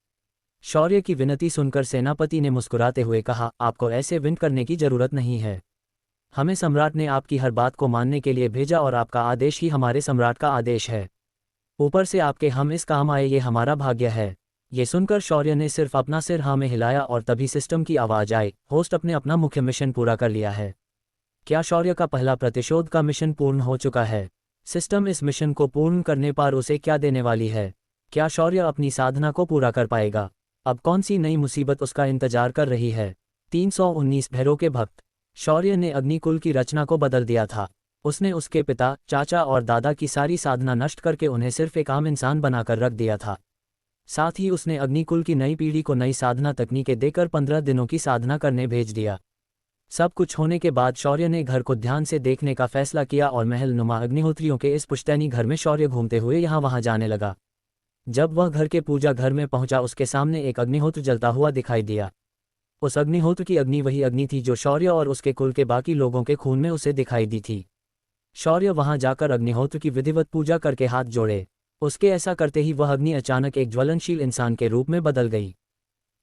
शौर्य की विनती सुनकर सेनापति ने मुस्कुराते हुए कहा, आपको ऐसे विनती करने की जरूरत नहीं है। हमें सम्राट ने आपकी हर बात को मानने के लिए भेजा और आपका आदेश ही हमारे सम्राट का आदेश है। ऊपर से आपके हम इस काम आए, ये हमारा भाग्य है। ये सुनकर शौर्य ने सिर्फ अपना सिर हाँ में हिलाया और तभी सिस्टम की आवाज आई, होस्ट आपने अपना मुख्य मिशन पूरा कर लिया है। क्या शौर्य का पहला प्रतिशोध का मिशन पूर्ण हो चुका है? सिस्टम इस मिशन को पूर्ण करने पर उसे क्या देने वाली है? क्या शौर्य अपनी साधना को पूरा कर पाएगा? अब कौन सी नई मुसीबत उसका इंतजार कर रही है? 319 भैरव के भक्त। शौर्य ने अग्निकुल की रचना को बदल दिया था। उसने उसके पिता, चाचा और दादा की सारी साधना नष्ट करके उन्हें सिर्फ एक आम इंसान बनाकर रख दिया था। साथ ही उसने अग्निकुल की नई पीढ़ी को नई साधना तकनीकें देकर 15 दिनों की साधना करने भेज दिया। सब कुछ होने के बाद शौर्य ने घर को ध्यान से देखने का फैसला किया और महल नुमा अग्निहोत्रियों के इस पुश्तैनी घर में शौर्य घूमते हुए यहाँ वहाँ जाने लगा। जब वह घर के पूजा घर में पहुंचा, उसके सामने एक अग्निहोत्र जलता हुआ दिखाई दिया। उस अग्निहोत्र की अग्नि वही अग्नि थी जो शौर्य और उसके कुल के बाकी लोगों के खून में उसे दिखाई दी थी। शौर्य वहां जाकर अग्निहोत्र की विधिवत पूजा करके हाथ जोड़े। उसके ऐसा करते ही वह अग्नि अचानक एक ज्वलनशील इंसान के रूप में बदल गई।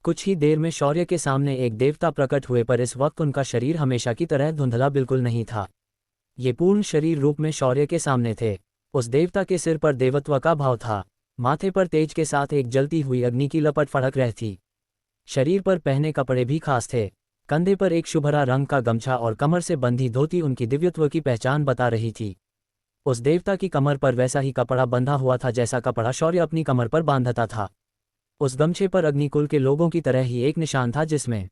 कुछ ही देर में शौर्य के सामने एक देवता प्रकट हुए, पर इस वक्त उनका शरीर हमेशा की तरह धुंधला बिल्कुल नहीं था। ये पूर्ण शरीर रूप में शौर्य के सामने थे। उस देवता के सिर पर देवत्व का भाव था। माथे पर तेज के साथ एक जलती हुई अग्नि की लपट फड़क रही थी। शरीर पर पहने कपड़े भी खास थे। कंधे पर एक शुभ्रा रंग का गमछा और कमर से बंधी धोती उनकी दिव्यत्व की पहचान बता रही थी। उस देवता की कमर पर वैसा ही कपड़ा बंधा हुआ था जैसा कपड़ा शौर्य अपनी कमर पर बांधता था। उस गमछे पर अग्निकुल के लोगों की तरह ही एक निशान था जिसमें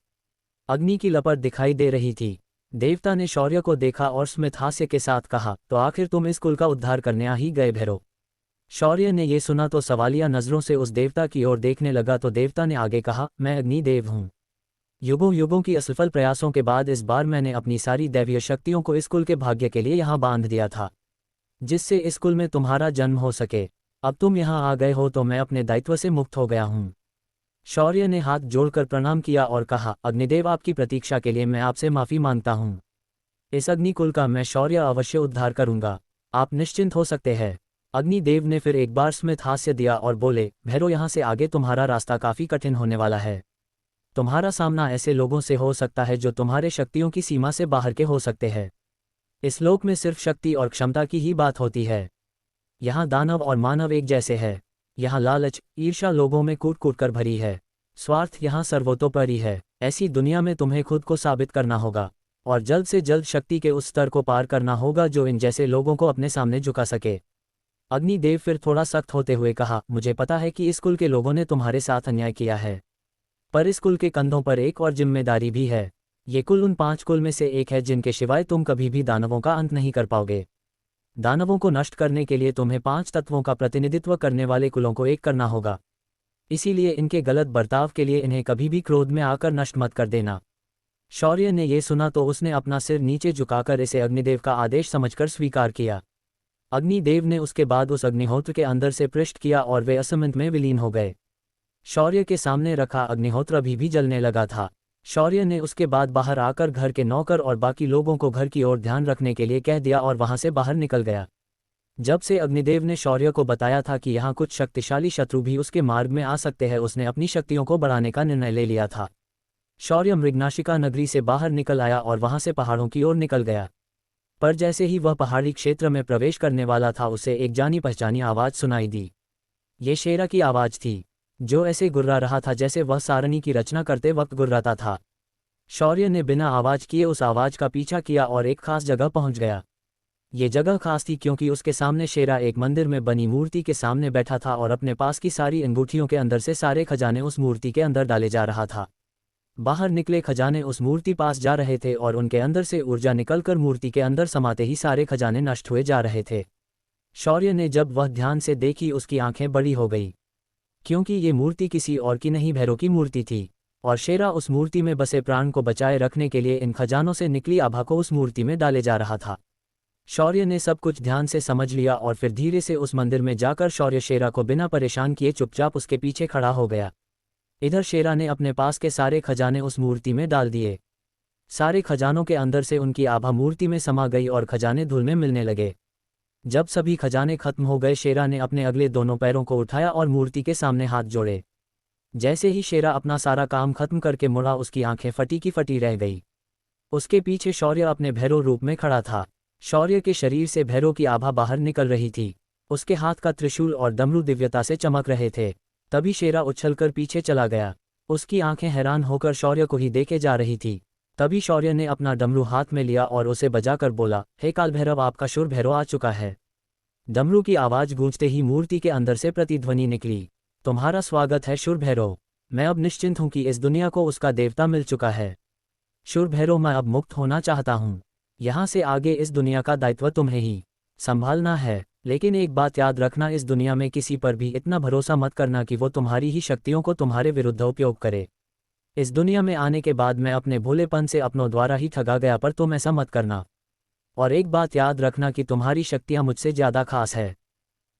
अग्नि की लपट दिखाई दे रही थी। देवता ने शौर्य को देखा और स्मित हास्य के साथ कहा, तो आखिर तुम इस कुल का उद्धार करने आ ही गए भैरव। शौर्य ने ये सुना तो सवालिया नजरों से उस देवता की ओर देखने लगा, तो देवता ने आगे कहा, मैं अग्निदेव हूँ। युगों युगों की असफल प्रयासों के बाद इस बार मैंने अपनी सारी दैवीय शक्तियों को इस कुल के भाग्य के लिए यहाँ बांध दिया था, जिससे इस कुल में तुम्हारा जन्म हो सके। अब तुम यहाँ आ गए हो तो मैं अपने दायित्व से मुक्त हो गया हूँ। शौर्य ने हाथ जोड़कर प्रणाम किया और कहा, अग्निदेव, आपकी प्रतीक्षा के लिए मैं आपसे माफ़ी मांगता हूँ। इस अग्निकुल का मैं शौर्य अवश्य उद्धार करूँगा, आप निश्चिंत हो सकते हैं। अग्निदेव ने फिर एक बार स्मित हास्य दिया और बोले, भैरव, यहाँ से आगे तुम्हारा रास्ता काफ़ी कठिन होने वाला है। तुम्हारा सामना ऐसे लोगों से हो सकता है जो तुम्हारे शक्तियों की सीमा से बाहर के हो सकते हैं। इस लोक में सिर्फ शक्ति और क्षमता की ही बात होती है। यहाँ दानव और मानव एक जैसे है। यहाँ लालच, ईर्ष्या लोगों में कूट कूट कर भरी है। स्वार्थ यहाँ सर्वतोपरि है। ऐसी दुनिया में तुम्हें खुद को साबित करना होगा और जल्द से जल्द शक्ति के उस स्तर को पार करना होगा जो इन जैसे लोगों को अपने सामने झुका सके। अग्निदेव फिर थोड़ा सख्त होते हुए कहा, मुझे पता है कि इस कुल के लोगों ने तुम्हारे साथ अन्याय किया है, पर इस कुल के कंधों पर एक और जिम्मेदारी भी है। ये कुल उन 5 कुल में से एक है जिनके सिवाय तुम कभी भी दानवों का अंत नहीं कर पाओगे। दानवों को नष्ट करने के लिए तुम्हें 5 तत्वों का प्रतिनिधित्व करने वाले कुलों को एक करना होगा। इसीलिए इनके गलत बर्ताव के लिए इन्हें कभी भी क्रोध में आकर नष्ट मत कर देना। शौर्य ने ये सुना तो उसने अपना सिर नीचे झुकाकर इसे अग्निदेव का आदेश समझकर स्वीकार किया। अग्निदेव ने उसके बाद उस अग्निहोत्र के अंदर से पृष्ठ किया और वे असमंत में विलीन हो गए। शौर्य के सामने रखा अग्निहोत्र अभी भी जलने लगा था। शौर्य ने उसके बाद बाहर आकर घर के नौकर और बाकी लोगों को घर की ओर ध्यान रखने के लिए कह दिया और वहां से बाहर निकल गया। जब से अग्निदेव ने शौर्य को बताया था कि यहाँ कुछ शक्तिशाली शत्रु भी उसके मार्ग में आ सकते हैं, उसने अपनी शक्तियों को बढ़ाने का निर्णय ले लिया था। शौर्य मृगनाशिका नगरी से बाहर निकल आया और वहां से पहाड़ों की ओर निकल गया। पर जैसे ही वह पहाड़ी क्षेत्र में प्रवेश करने वाला था, उसे एक जानी पहचानी आवाज सुनाई दी। ये शेरा की आवाज थी, जो ऐसे गुर्रा रहा था जैसे वह सारणी की रचना करते वक्त गुर्राता था। शौर्य ने बिना आवाज किए उस आवाज का पीछा किया और एक खास जगह पहुंच गया। ये जगह खास थी क्योंकि उसके सामने शेरा एक मंदिर में बनी मूर्ति के सामने बैठा था और अपने पास की सारी अंगूठियों के अंदर से सारे खजाने उस मूर्ति के अंदर डाले जा रहा था। बाहर निकले खजाने उस मूर्ति पास जा रहे थे और उनके अंदर से ऊर्जा निकलकर मूर्ति के अंदर समाते ही सारे खजाने नष्ट हुए जा रहे थे। शौर्य ने जब वह ध्यान से देखी, उसकी आंखें बड़ी हो गई, क्योंकि ये मूर्ति किसी और की नहीं भैरव की मूर्ति थी और शेरा उस मूर्ति में बसे प्राण को बचाए रखने के लिए इन खजानों से निकली आभा को उस मूर्ति में डाले जा रहा था। शौर्य ने सब कुछ ध्यान से समझ लिया और फिर धीरे से उस मंदिर में जाकर शौर्य शेरा को बिना परेशान किए चुपचाप उसके पीछे खड़ा हो गया। इधर शेरा ने अपने पास के सारे खजाने उस मूर्ति में डाल दिए। सारे खजानों के अंदर से उनकी आभा मूर्ति में समा गई और खजाने धूल में मिलने लगे। जब सभी खजाने खत्म हो गए, शेरा ने अपने अगले दोनों पैरों को उठाया और मूर्ति के सामने हाथ जोड़े। जैसे ही शेरा अपना सारा काम खत्म करके मुड़ा, उसकी आंखें फटी की फटी रह गई। उसके पीछे शौर्य अपने भैरव रूप में खड़ा था। शौर्य के शरीर से भैरव की आभा बाहर निकल रही थी। उसके हाथ का त्रिशूल और डमरू दिव्यता से चमक रहे थे। तभी शेरा उछलकर पीछे चला गया। उसकी आंखें हैरान होकर शौर्य को ही देखे जा रही थी। तभी शौर्य ने अपना डमरू हाथ में लिया और उसे बजाकर बोला, हे काल भैरव, आपका शूर भैरव आ चुका है। डमरू की आवाज गूंजते ही मूर्ति के अंदर से प्रतिध्वनि निकली, तुम्हारा स्वागत है शूर भैरव। मैं अब निश्चिंत हूं कि इस दुनिया को उसका देवता मिल चुका है। शूर भैरव, मैं अब मुक्त होना चाहता हूं। यहाँ से आगे इस दुनिया का दायित्व तुम्हें ही संभालना है। लेकिन एक बात याद रखना, इस दुनिया में किसी पर भी इतना भरोसा मत करना कि वो तुम्हारी ही शक्तियों को तुम्हारे विरुद्ध उपयोग करे। इस दुनिया में आने के बाद मैं अपने भोलेपन से अपनों द्वारा ही ठगा गया, पर तुम ऐसा मत करना। और एक बात याद रखना कि तुम्हारी शक्तियां मुझसे ज़्यादा खास है,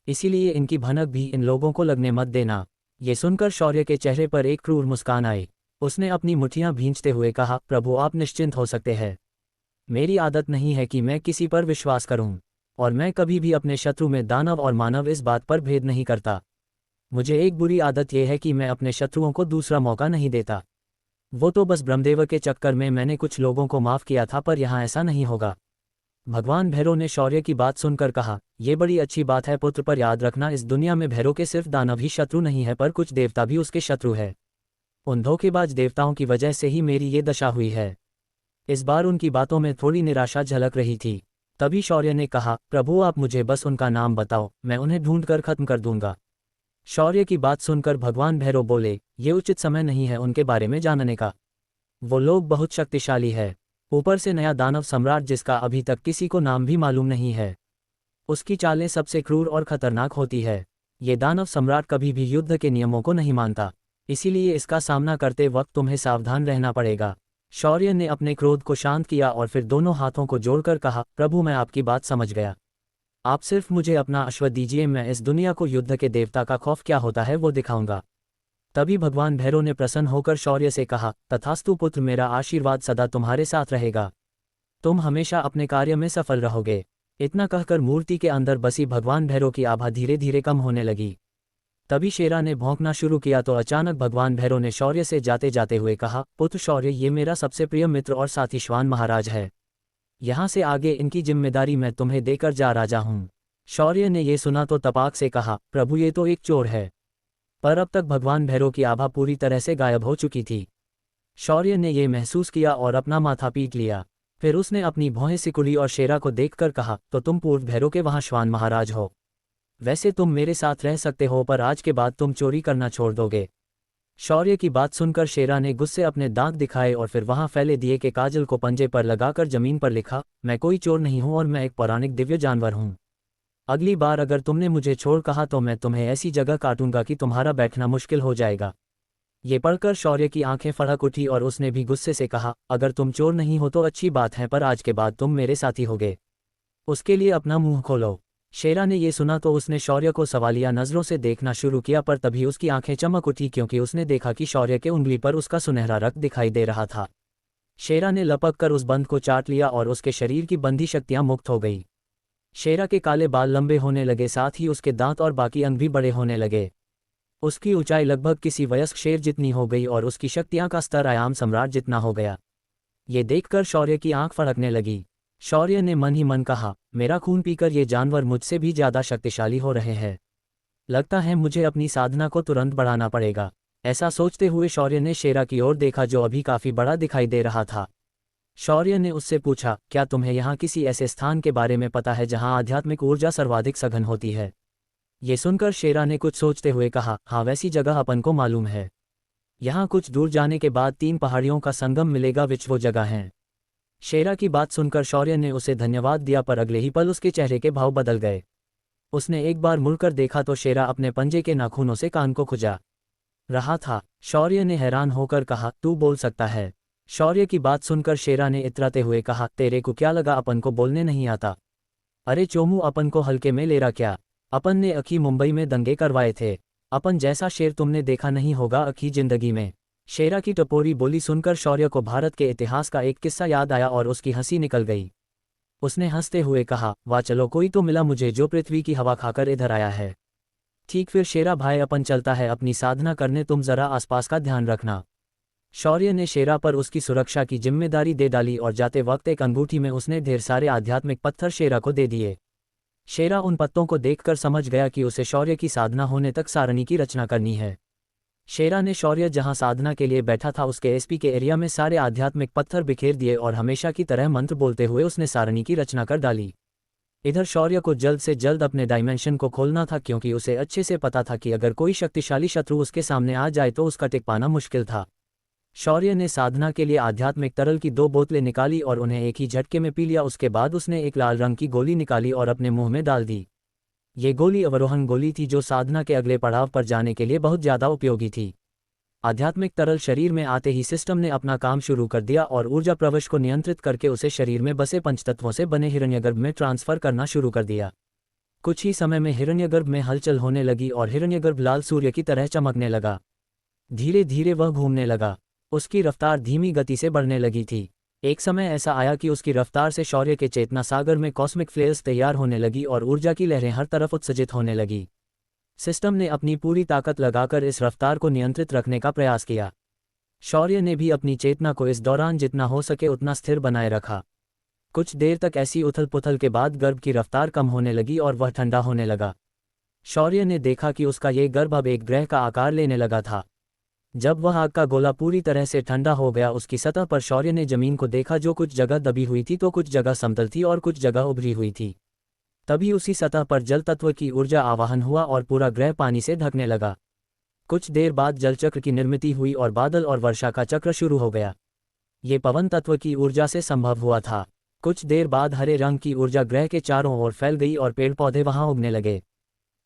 इसीलिए इनकी भनक भी इन लोगों को लगने मत देना। ये सुनकर शौर्य के चेहरे पर एक क्रूर मुस्कान आई। उसने अपनी मुट्ठियां भींचते हुए कहा, प्रभु आप निश्चिंत हो सकते हैं। मेरी आदत नहीं है कि मैं किसी पर विश्वास करूं, और मैं कभी भी अपने शत्रु में दानव और मानव इस बात पर भेद नहीं करता। मुझे एक बुरी आदत यह है कि मैं अपने शत्रुओं को दूसरा मौका नहीं देता। वो तो बस ब्रह्मदेव के चक्कर में मैंने कुछ लोगों को माफ़ किया था, पर यहाँ ऐसा नहीं होगा। भगवान भैरव ने शौर्य की बात सुनकर कहा, यह बड़ी अच्छी बात है पुत्र, पर याद रखना इस दुनिया में भैरव के सिर्फ दानव ही शत्रु नहीं है, पर कुछ देवता भी उसके शत्रु है। उन धोखेबाज देवताओं की वजह से ही मेरी ये दशा हुई है। इस बार उनकी बातों में थोड़ी निराशा झलक रही थी। तभी शौर्य ने कहा, प्रभु आप मुझे बस उनका नाम बताओ, मैं उन्हें ढूंढकर खत्म कर दूंगा। शौर्य की बात सुनकर भगवान भैरव बोले, ये उचित समय नहीं है उनके बारे में जानने का। वो लोग बहुत शक्तिशाली है, ऊपर से नया दानव सम्राट जिसका अभी तक किसी को नाम भी मालूम नहीं है। उसकी चालें सबसे क्रूर और खतरनाक होती है। ये दानव सम्राट कभी भी युद्ध के नियमों को नहीं मानता, इसीलिए इसका सामना करते वक्त तुम्हें सावधान रहना पड़ेगा। शौर्य ने अपने क्रोध को शांत किया और फिर दोनों हाथों को जोड़कर कहा, प्रभु मैं आपकी बात समझ गया। आप सिर्फ मुझे अपना आश्वत दीजिए, मैं इस दुनिया को युद्ध के देवता का खौफ क्या होता है वो दिखाऊंगा। तभी भगवान भैरव ने प्रसन्न होकर शौर्य से कहा, तथास्तु पुत्र, मेरा आशीर्वाद सदा तुम्हारे साथ रहेगा। तुम हमेशा अपने कार्य में सफल रहोगे। इतना कहकर मूर्ति के अंदर बसी भगवान भैरव की आभा धीरे धीरे कम होने लगी। तभी शेरा ने भौंकना शुरू किया तो अचानक भगवान भैरव ने शौर्य से जाते जाते हुए कहा, पुत्र शौर्य, ये मेरा सबसे प्रिय मित्र और साथी श्वान महाराज है। यहाँ से आगे इनकी जिम्मेदारी मैं तुम्हें देकर जा राजा हूँ। शौर्य ने ये सुना तो तपाक से कहा, प्रभु ये तो एक चोर है। पर अब तक भगवान भैरव की आभा पूरी तरह से गायब हो चुकी थी। शौर्य ने यह महसूस किया और अपना माथा पीट लिया। फिर उसने अपनी भौहें सिकुड़ी और शेरा को देखकर कहा, तो तुम पूर्व भैरव के वहाँ श्वान महाराज हो। वैसे तुम मेरे साथ रह सकते हो, पर आज के बाद तुम चोरी करना छोड़ दोगे। शौर्य की बात सुनकर शेरा ने गुस्से अपने दांत दिखाए और फिर वहां फैले दिए के काजल को पंजे पर लगाकर जमीन पर लिखा, मैं कोई चोर नहीं हूं और मैं एक पौराणिक दिव्य जानवर हूं। अगली बार अगर तुमने मुझे छोड़ कहा तो मैं तुम्हें ऐसी जगह काटूंगा कि तुम्हारा बैठना मुश्किल हो जाएगा। ये पढ़कर शौर्य की आंखें फड़क उठी और उसने भी गुस्से से कहा, अगर तुम चोर नहीं हो तो अच्छी बात है, पर आज के बाद तुम मेरे साथी होगे। उसके लिए अपना मुंह खोलो। शेरा ने ये सुना तो उसने शौर्य को सवालिया नजरों से देखना शुरू किया, पर तभी उसकी आंखें चमक उठी क्योंकि उसने देखा कि शौर्य के उंगली पर उसका सुनहरा रक्त दिखाई दे रहा था। शेरा ने लपक कर उस बंद को चाट लिया और उसके शरीर की बंधी शक्तियां मुक्त हो गई। शेरा के काले बाल लंबे होने लगे, साथ ही उसके दांत और बाकी अंग भी बड़े होने लगे। उसकी ऊंचाई लगभग किसी वयस्क शेर जितनी हो गई और उसकी शक्तियां का स्तर आयाम सम्राट जितना हो गया। ये देखकर शौर्य की आंख फड़कने लगी। शौर्य ने मन ही मन कहा, मेरा खून पीकर ये जानवर मुझसे भी ज्यादा शक्तिशाली हो रहे हैं। लगता है मुझे अपनी साधना को तुरंत बढ़ाना पड़ेगा। ऐसा सोचते हुए शौर्य ने शेरा की ओर देखा जो अभी काफी बड़ा दिखाई दे रहा था। शौर्य ने उससे पूछा, क्या तुम्हें यहाँ किसी ऐसे स्थान के बारे में पता है जहाँ आध्यात्मिक ऊर्जा सर्वाधिक सघन होती है? ये सुनकर शेरा ने कुछ सोचते हुए कहा, हाँ वैसी जगह अपन को मालूम है। यहाँ कुछ दूर जाने के बाद 3 पहाड़ियों का संगम मिलेगा, विच वो जगह है। शेरा की बात सुनकर शौर्य ने उसे धन्यवाद दिया, पर अगले ही पल उसके चेहरे के भाव बदल गए। उसने एक बार मुड़कर देखा तो शेरा अपने पंजे के नाखूनों से कान को खुजा रहा था। शौर्य ने हैरान होकर कहा, तू बोल सकता है? शौर्य की बात सुनकर शेरा ने इतराते हुए कहा, तेरे को क्या लगा अपन को बोलने नहीं आता? अरे चोमू, अपन को हल्के में ले रहा क्या? अपन ने अखी मुंबई में दंगे करवाए थे। अपन जैसा शेर तुमने देखा नहीं होगा अखी जिंदगी में। शेरा की टपोरी बोली सुनकर शौर्य को भारत के इतिहास का एक किस्सा याद आया और उसकी हंसी निकल गई। उसने हंसते हुए कहा, वाह चलो कोई तो मिला मुझे जो पृथ्वी की हवा खाकर इधर आया है। ठीक फिर शेरा भाई, अपन चलता है अपनी साधना करने, तुम जरा आसपास का ध्यान रखना। शौर्य ने शेरा पर उसकी सुरक्षा की जिम्मेदारी दे डाली और जाते वक्त एक अंगूठी में उसने ढेर सारे आध्यात्मिक पत्थर शेरा को दे दिए। शेरा उन पत्तों को देखकर समझ गया कि उसे शौर्य की साधना होने तक सारणी की रचना करनी है। शेरा ने शौर्य जहां साधना के लिए बैठा था उसके एसपी के एरिया में सारे आध्यात्मिक पत्थर बिखेर दिए और हमेशा की तरह मंत्र बोलते हुए उसने सारणी की रचना कर डाली। इधर शौर्य को जल्द से जल्द अपने डायमेंशन को खोलना था क्योंकि उसे अच्छे से पता था कि अगर कोई शक्तिशाली शत्रु उसके सामने आ जाए तो उसका टिक पाना मुश्किल था। शौर्य ने साधना के लिए आध्यात्मिक तरल की 2 बोतलें निकाली और उन्हें एक ही झटके में पी लिया। उसके बाद उसने एक लाल रंग की गोली निकाली और अपने मुंह में डाल दी। ये गोली अवरोहन गोली थी जो साधना के अगले पड़ाव पर जाने के लिए बहुत ज्यादा उपयोगी थी। आध्यात्मिक तरल शरीर में आते ही सिस्टम ने अपना काम शुरू कर दिया और ऊर्जा प्रवेश को नियंत्रित करके उसे शरीर में बसे पंचतत्वों से बने हिरण्यगर्भ में ट्रांसफर करना शुरू कर दिया। कुछ ही समय में हिरण्यगर्भ में हलचल होने लगी और हिरण्यगर्भ लाल सूर्य की तरह चमकने लगा। धीरे धीरे वह घूमने लगा। उसकी रफ्तार धीमी गति से बढ़ने लगी थी। एक समय ऐसा आया कि उसकी रफ्तार से शौर्य के चेतना सागर में कॉस्मिक फ्लेयर्स तैयार होने लगी और ऊर्जा की लहरें हर तरफ उत्सर्जित होने लगी। सिस्टम ने अपनी पूरी ताकत लगाकर इस रफ्तार को नियंत्रित रखने का प्रयास किया। शौर्य ने भी अपनी चेतना को इस दौरान जितना हो सके उतना स्थिर बनाए रखा। कुछ देर तक ऐसी उथल पुथल के बाद गर्भ की रफ्तार कम होने लगी और वह ठंडा होने लगा। शौर्य ने देखा कि उसका ये गर्भ अब एक ग्रह का आकार लेने लगा था। जब वह आग का गोला पूरी तरह से ठंडा हो गया उसकी सतह पर शौर्य ने जमीन को देखा जो कुछ जगह दबी हुई थी तो कुछ जगह समतल थी और कुछ जगह उभरी हुई थी। तभी उसी सतह पर जल तत्व की ऊर्जा आवाहन हुआ और पूरा ग्रह पानी से ढकने लगा। कुछ देर बाद जल चक्र की निर्मिति हुई और बादल और वर्षा का चक्र शुरू हो गया। ये पवन तत्व की ऊर्जा से संभव हुआ था। कुछ देर बाद हरे रंग की ऊर्जा ग्रह के चारों ओर फैल गई और पेड़ पौधे वहां उगने लगे।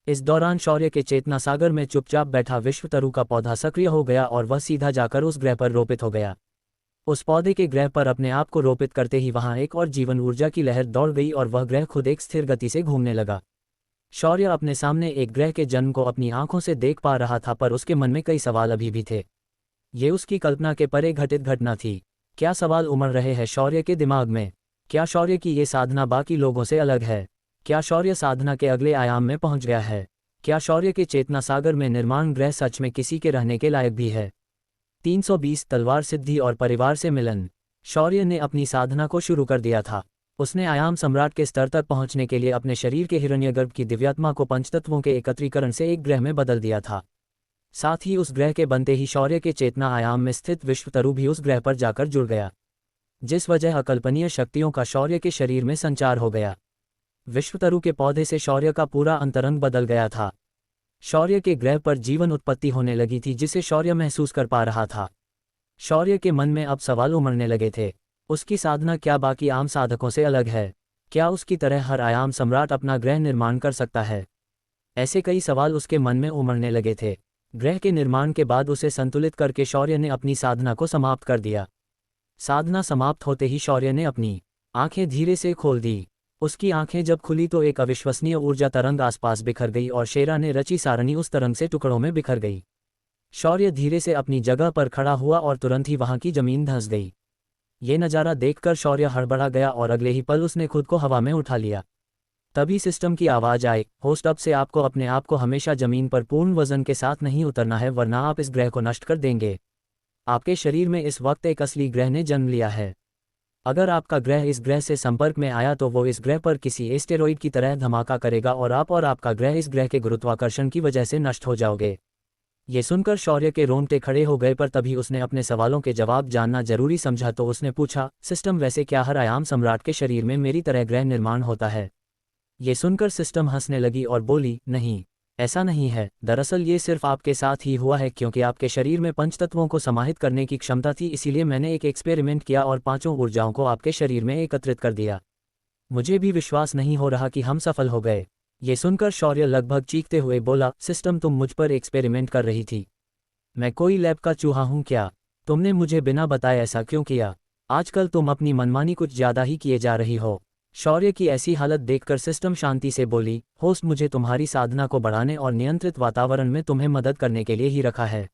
इस दौरान शौर्य के चेतना सागर में चुपचाप बैठा विश्वतरु का पौधा सक्रिय हो गया और वह सीधा जाकर उस ग्रह पर रोपित हो गया। उस पौधे के ग्रह पर अपने आप को रोपित करते ही वहां एक और जीवन ऊर्जा की लहर दौड़ गई और वह ग्रह खुद एक स्थिर गति से घूमने लगा। शौर्य अपने सामने एक ग्रह के जन्म को अपनी आंखों से देख पा रहा था, पर उसके मन में कई सवाल अभी भी थे। ये उसकी कल्पना के परे घटित घटना थी। क्या सवाल उमड़ रहे हैं शौर्य के दिमाग में? क्या शौर्य की ये साधना बाकी लोगों से अलग है? क्या शौर्य साधना के अगले आयाम में पहुंच गया है? क्या शौर्य के चेतना सागर में निर्माण ग्रह सच में किसी के रहने के लायक भी है? 320 तलवार सिद्धि और परिवार से मिलन। शौर्य ने अपनी साधना को शुरू कर दिया था। उसने आयाम सम्राट के स्तर तक पहुंचने के लिए अपने शरीर के हिरण्यगर्भ की दिव्यात्मा को पंचतत्वों के एकत्रीकरण से एक ग्रह में बदल दिया था। साथ ही उस ग्रह के बनते ही शौर्य के चेतना आयाम में स्थित विश्वतरु भी उस ग्रह पर जाकर जुड़ गया, जिस वजह अकल्पनीय शक्तियों का शौर्य के शरीर में संचार हो गया। विश्वतरु के पौधे से शौर्य का पूरा अंतरंग बदल गया था। शौर्य के ग्रह पर जीवन उत्पत्ति होने लगी थी जिसे शौर्य महसूस कर पा रहा था। शौर्य के मन में अब सवाल उमड़ने लगे थे। उसकी साधना क्या बाकी आम साधकों से अलग है? क्या उसकी तरह हर आयाम सम्राट अपना ग्रह निर्माण कर सकता है? ऐसे कई सवाल उसके मन में उमड़ने लगे थे। ग्रह के निर्माण के बाद उसे संतुलित करके शौर्य ने अपनी साधना को समाप्त कर दिया। साधना समाप्त होते ही शौर्य ने अपनी आंखें धीरे से खोल दी। उसकी आंखें जब खुली तो एक अविश्वसनीय ऊर्जा तरंग आसपास बिखर गई और शेरा ने रची सारणी उस तरंग से टुकड़ों में बिखर गई। शौर्य धीरे से अपनी जगह पर खड़ा हुआ और तुरंत ही वहां की जमीन धंस गई। ये नज़ारा देखकर शौर्य हड़बड़ा गया और अगले ही पल उसने खुद को हवा में उठा लिया। तभी सिस्टम की आवाज़ आई, होस्ट अब से आपको अपने आप को हमेशा जमीन पर पूर्ण वजन के साथ नहीं उतरना है वरना आप इस ग्रह को नष्ट कर देंगे। आपके शरीर में इस वक्त एक असली ग्रह ने जन्म लिया है। अगर आपका ग्रह इस ग्रह से संपर्क में आया तो वो इस ग्रह पर किसी एस्टेरॉइड की तरह धमाका करेगा और आप और आपका ग्रह इस ग्रह के गुरुत्वाकर्षण की वजह से नष्ट हो जाओगे। ये सुनकर शौर्य के रोंगटे खड़े हो गए, पर तभी उसने अपने सवालों के जवाब जानना जरूरी समझा तो उसने पूछा, सिस्टम वैसे क्या हर आयाम सम्राट के शरीर में मेरी तरह ग्रह निर्माण होता है? ये सुनकर सिस्टम हंसने लगी और बोली, नहीं, ऐसा नहीं है। दरअसल ये सिर्फ आपके साथ ही हुआ है क्योंकि आपके शरीर में पंचतत्वों को समाहित करने की क्षमता थी, इसीलिए मैंने एक एक्सपेरिमेंट किया और पांचों ऊर्जाओं को आपके शरीर में एकत्रित कर दिया। मुझे भी विश्वास नहीं हो रहा कि हम सफल हो गए। ये सुनकर शौर्य लगभग चीखते हुए बोला, सिस्टम तुम मुझ पर एक्सपेरिमेंट कर रही थी? मैं कोई लैब का चूहा हूँ क्या? तुमने मुझे बिना बताए ऐसा क्यों किया? आजकल तुम अपनी मनमानी कुछ ज़्यादा ही किए जा रही हो। शौर्य की ऐसी हालत देखकर सिस्टम शांति से बोली, होस्ट मुझे तुम्हारी साधना को बढ़ाने और नियंत्रित वातावरण में तुम्हें मदद करने के लिए ही रखा है।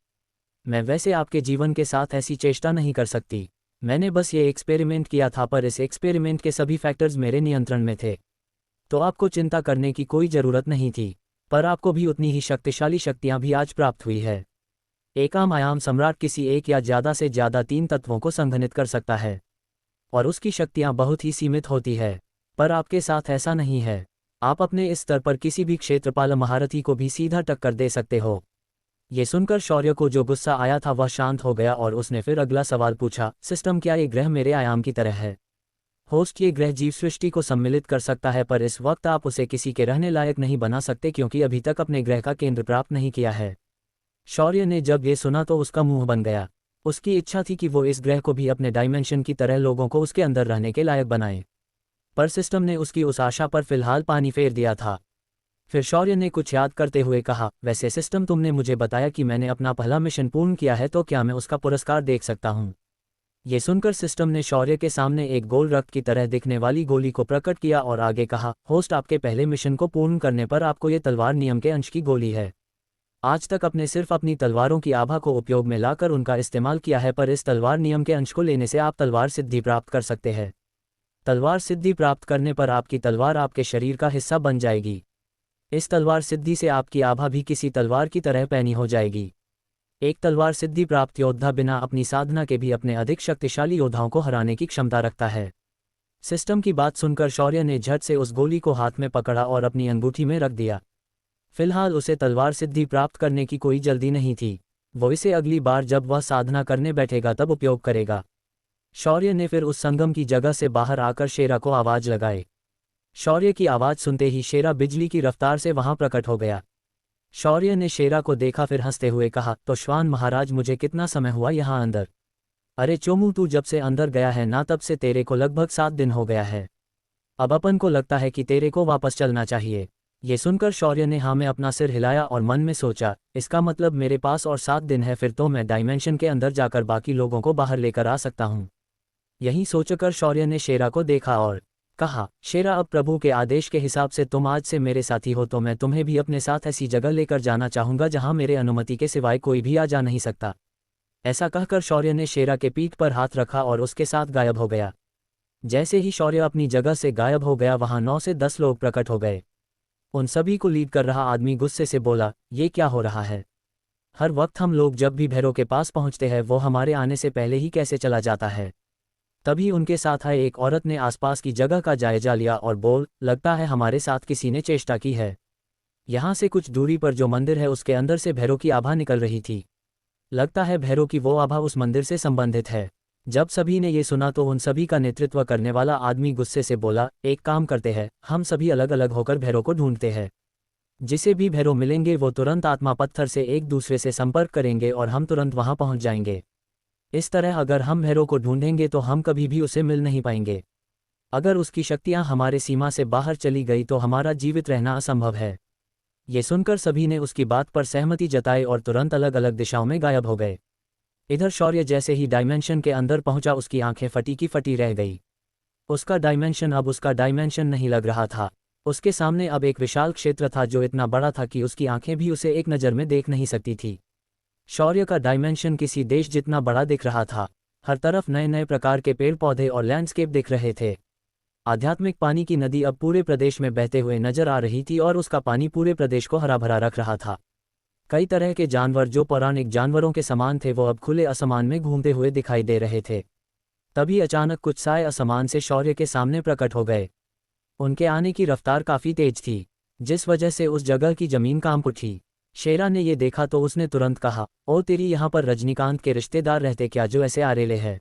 मैं वैसे आपके जीवन के साथ ऐसी चेष्टा नहीं कर सकती। मैंने बस ये एक्सपेरिमेंट किया था, पर इस एक्सपेरिमेंट के सभी फैक्टर्स मेरे नियंत्रण में थे, तो आपको चिंता करने की कोई ज़रूरत नहीं थी। पर आपको भी उतनी ही शक्तिशाली शक्तियाँ भी आज प्राप्त हुई है। एक आम आयाम सम्राट किसी एक या ज़्यादा से ज़्यादा 3 तत्वों को संघनित कर सकता है और उसकी शक्तियाँ बहुत ही सीमित होती है, पर आपके साथ ऐसा नहीं है। आप अपने इस स्तर पर किसी भी क्षेत्रपाल महारथी को भी सीधा टक्कर दे सकते हो। ये सुनकर शौर्य को जो गुस्सा आया था वह शांत हो गया और उसने फिर अगला सवाल पूछा, सिस्टम क्या ये ग्रह मेरे आयाम की तरह है? होस्ट ये ग्रह जीव सृष्टि को सम्मिलित कर सकता है, पर इस वक्त आप उसे किसी के रहने लायक नहीं बना सकते क्योंकि अभी तक अपने ग्रह का केंद्र प्राप्त नहीं किया है। शौर्य ने जब ये सुना तो उसका मुंह बन गया। उसकी इच्छा थी कि वो इस ग्रह को भी अपने डायमेंशन की तरह लोगों को उसके अंदर रहने के लायक बनाए, पर सिस्टम ने उसकी उस आशा पर फिलहाल पानी फेर दिया था। फिर शौर्य ने कुछ याद करते हुए कहा, वैसे सिस्टम तुमने मुझे बताया कि मैंने अपना पहला मिशन पूर्ण किया है, तो क्या मैं उसका पुरस्कार देख सकता हूँ? ये सुनकर सिस्टम ने शौर्य के सामने एक गोल रक्त की तरह दिखने वाली गोली को प्रकट किया और आगे कहा, होस्ट आपके पहले मिशन को पूर्ण करने पर आपको ये तलवार नियम के अंश की गोली है। आज तक आपने सिर्फ अपनी तलवारों की आभा को उपयोग में लाकर उनका इस्तेमाल किया है, पर इस तलवार नियम के अंश को लेने से आप तलवार सिद्धि प्राप्त कर सकते हैं। तलवार सिद्धि प्राप्त करने पर आपकी तलवार आपके शरीर का हिस्सा बन जाएगी। इस तलवार सिद्धि से आपकी आभा भी किसी तलवार की तरह पैनी हो जाएगी। एक तलवार सिद्धि प्राप्त योद्धा बिना अपनी साधना के भी अपने अधिक शक्तिशाली योद्धाओं को हराने की क्षमता रखता है। सिस्टम की बात सुनकर शौर्य ने झट से उस गोली को हाथ में पकड़ा और अपनी अंगूठी में रख दिया। फिलहाल उसे तलवार सिद्धि प्राप्त करने की कोई जल्दी नहीं थी, वो इसे अगली बार जब वह साधना करने बैठेगा तब उपयोग करेगा। शौर्य ने फिर उस संगम की जगह से बाहर आकर शेरा को आवाज लगाई। शौर्य की आवाज सुनते ही शेरा बिजली की रफ्तार से वहां प्रकट हो गया। शौर्य ने शेरा को देखा, फिर हंसते हुए कहा, तो श्वान महाराज मुझे कितना समय हुआ यहाँ अंदर? अरे चोमू, तू जब से अंदर गया है ना तब से तेरे को लगभग 7 दिन हो गया है। अब अपन को लगता है कि तेरे को वापस चलना चाहिए। ये सुनकर शौर्य ने हाँ में अपना सिर हिलाया और मन में सोचा, इसका मतलब मेरे पास और 7 दिन है, फिर तो मैं डायमेंशन के अंदर जाकर बाकी लोगों को बाहर लेकर आ सकता हूँ। यही सोचकर शौर्य ने शेरा को देखा और कहा, शेरा अब प्रभु के आदेश के हिसाब से तुम आज से मेरे साथी हो, तो मैं तुम्हें भी अपने साथ ऐसी जगह लेकर जाना चाहूँगा जहाँ मेरे अनुमति के सिवाय कोई भी आ जा नहीं सकता। ऐसा कहकर शौर्य ने शेरा के पीठ पर हाथ रखा और उसके साथ गायब हो गया। जैसे ही शौर्य अपनी जगह से गायब हो गया, वहाँ 9 से 10 लोग प्रकट हो गए। उन सभी को लीड कर रहा आदमी गुस्से से बोला, ये क्या हो रहा है? हर वक्त हम लोग जब भी भैरव के पास पहुँचते हैं वो हमारे आने से पहले ही कैसे चला जाता है? तभी उनके साथ आए एक औरत ने आसपास की जगह का जायजा लिया और बोल, लगता है हमारे साथ किसी ने चेष्टा की है। यहाँ से कुछ दूरी पर जो मंदिर है उसके अंदर से भैरव की आभा निकल रही थी। लगता है भैरव की वो आभा उस मंदिर से संबंधित है। जब सभी ने ये सुना तो उन सभी का नेतृत्व करने वाला आदमी गुस्से से बोला, एक काम करते हैं, हम सभी अलग अलग होकर भैरव को ढूंढते हैं। जिसे भी भैरव मिलेंगे वो तुरंत आत्मा पत्थर से एक दूसरे से संपर्क करेंगे और हम तुरंत वहां पहुंच जाएंगे। इस तरह अगर हम भैरव को ढूंढेंगे तो हम कभी भी उसे मिल नहीं पाएंगे। अगर उसकी शक्तियां हमारे सीमा से बाहर चली गई तो हमारा जीवित रहना असंभव है। ये सुनकर सभी ने उसकी बात पर सहमति जताई और तुरंत अलग अलग दिशाओं में गायब हो गए। इधर शौर्य जैसे ही डायमेंशन के अंदर पहुंचा उसकी आंखें फटी की फटी रह गई। उसका डायमेंशन अब उसका डायमेंशन नहीं लग रहा था। उसके सामने अब एक विशाल क्षेत्र था जो इतना बड़ा था कि उसकी आंखें भी उसे एक नज़र में देख नहीं सकती थी। शौर्य का डायमेंशन किसी देश जितना बड़ा दिख रहा था। हर तरफ नए नए प्रकार के पेड़ पौधे और लैंडस्केप दिख रहे थे। आध्यात्मिक पानी की नदी अब पूरे प्रदेश में बहते हुए नजर आ रही थी और उसका पानी पूरे प्रदेश को हरा भरा रख रहा था। कई तरह के जानवर जो पौराणिक जानवरों के समान थे वो अब खुले आसमान में घूमते हुए दिखाई दे रहे थे। तभी अचानक कुछ साए आसमान से शौर्य के सामने प्रकट हो गए। उनके आने की रफ्तार काफी तेज थी, जिस वजह से उस जगह की जमीन कांप उठी। शेरा ने ये देखा तो उसने तुरंत कहा, ओ तेरी यहाँ पर रजनीकांत के रिश्तेदार रहते क्या जो ऐसे आरेले है।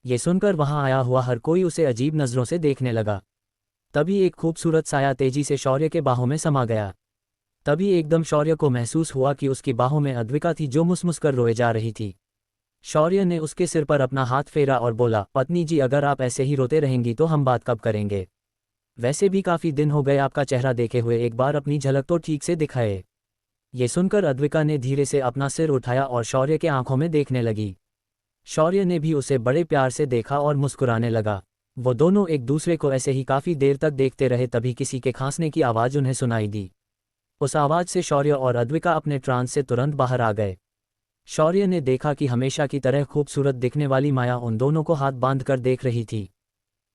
ये सुनकर वहां आया हुआ हर कोई उसे अजीब नजरों से देखने लगा। तभी एक खूबसूरत साया तेजी से शौर्य के बाहों में समा गया। तभी एकदम शौर्य को महसूस हुआ कि उसकी बाहों में अद्विका थी जो मुसमुस कर रोए जा रही थी। शौर्य ने उसके सिर पर अपना हाथ फेरा और बोला, पत्नी जी अगर आप ऐसे ही रोते रहेंगी तो हम बात कब करेंगे। वैसे भी काफी दिन हो गए आपका चेहरा देखे हुए, एक बार अपनी झलक तो ठीक से दिखाए। ये सुनकर अद्विका ने धीरे से अपना सिर उठाया और शौर्य के आंखों में देखने लगी। शौर्य ने भी उसे बड़े प्यार से देखा और मुस्कुराने लगा। वो दोनों एक दूसरे को ऐसे ही काफी देर तक देखते रहे। तभी किसी के खांसने की आवाज उन्हें सुनाई दी। उस आवाज से शौर्य और अद्विका अपने ट्रांस से तुरंत बाहर आ गए। शौर्य ने देखा कि हमेशा की तरह खूबसूरत दिखने वाली माया उन दोनों को हाथ बांधकर देख रही थी।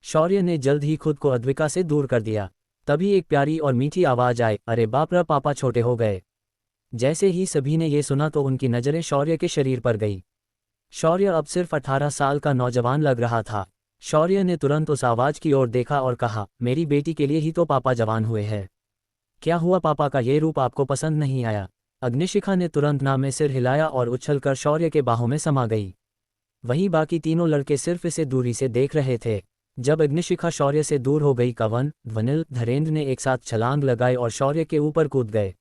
शौर्य ने जल्द ही खुद को अद्विका से दूर कर दिया। तभी एक प्यारी और मीठी आवाज आई, अरे बाप रे पापा छोटे हो गए। जैसे ही सभी ने ये सुना तो उनकी नजरें शौर्य के शरीर पर गई। शौर्य अब सिर्फ 18 साल का नौजवान लग रहा था। शौर्य ने तुरंत उस आवाज की ओर देखा और कहा, मेरी बेटी के लिए ही तो पापा जवान हुए हैं। क्या हुआ, पापा का ये रूप आपको पसंद नहीं आया। अग्निशिखा ने तुरंत ना में सिर हिलाया और उछलकर शौर्य के बाहों में समा गई। वहीं बाकी तीनों लड़के सिर्फ इसे दूरी से देख रहे थे। जब अग्निशिखा शौर्य से दूर हो गई, कवन, ध्वनिल, धरेंद्र ने एक साथ छलांग लगाई और शौर्य के ऊपर कूद गए।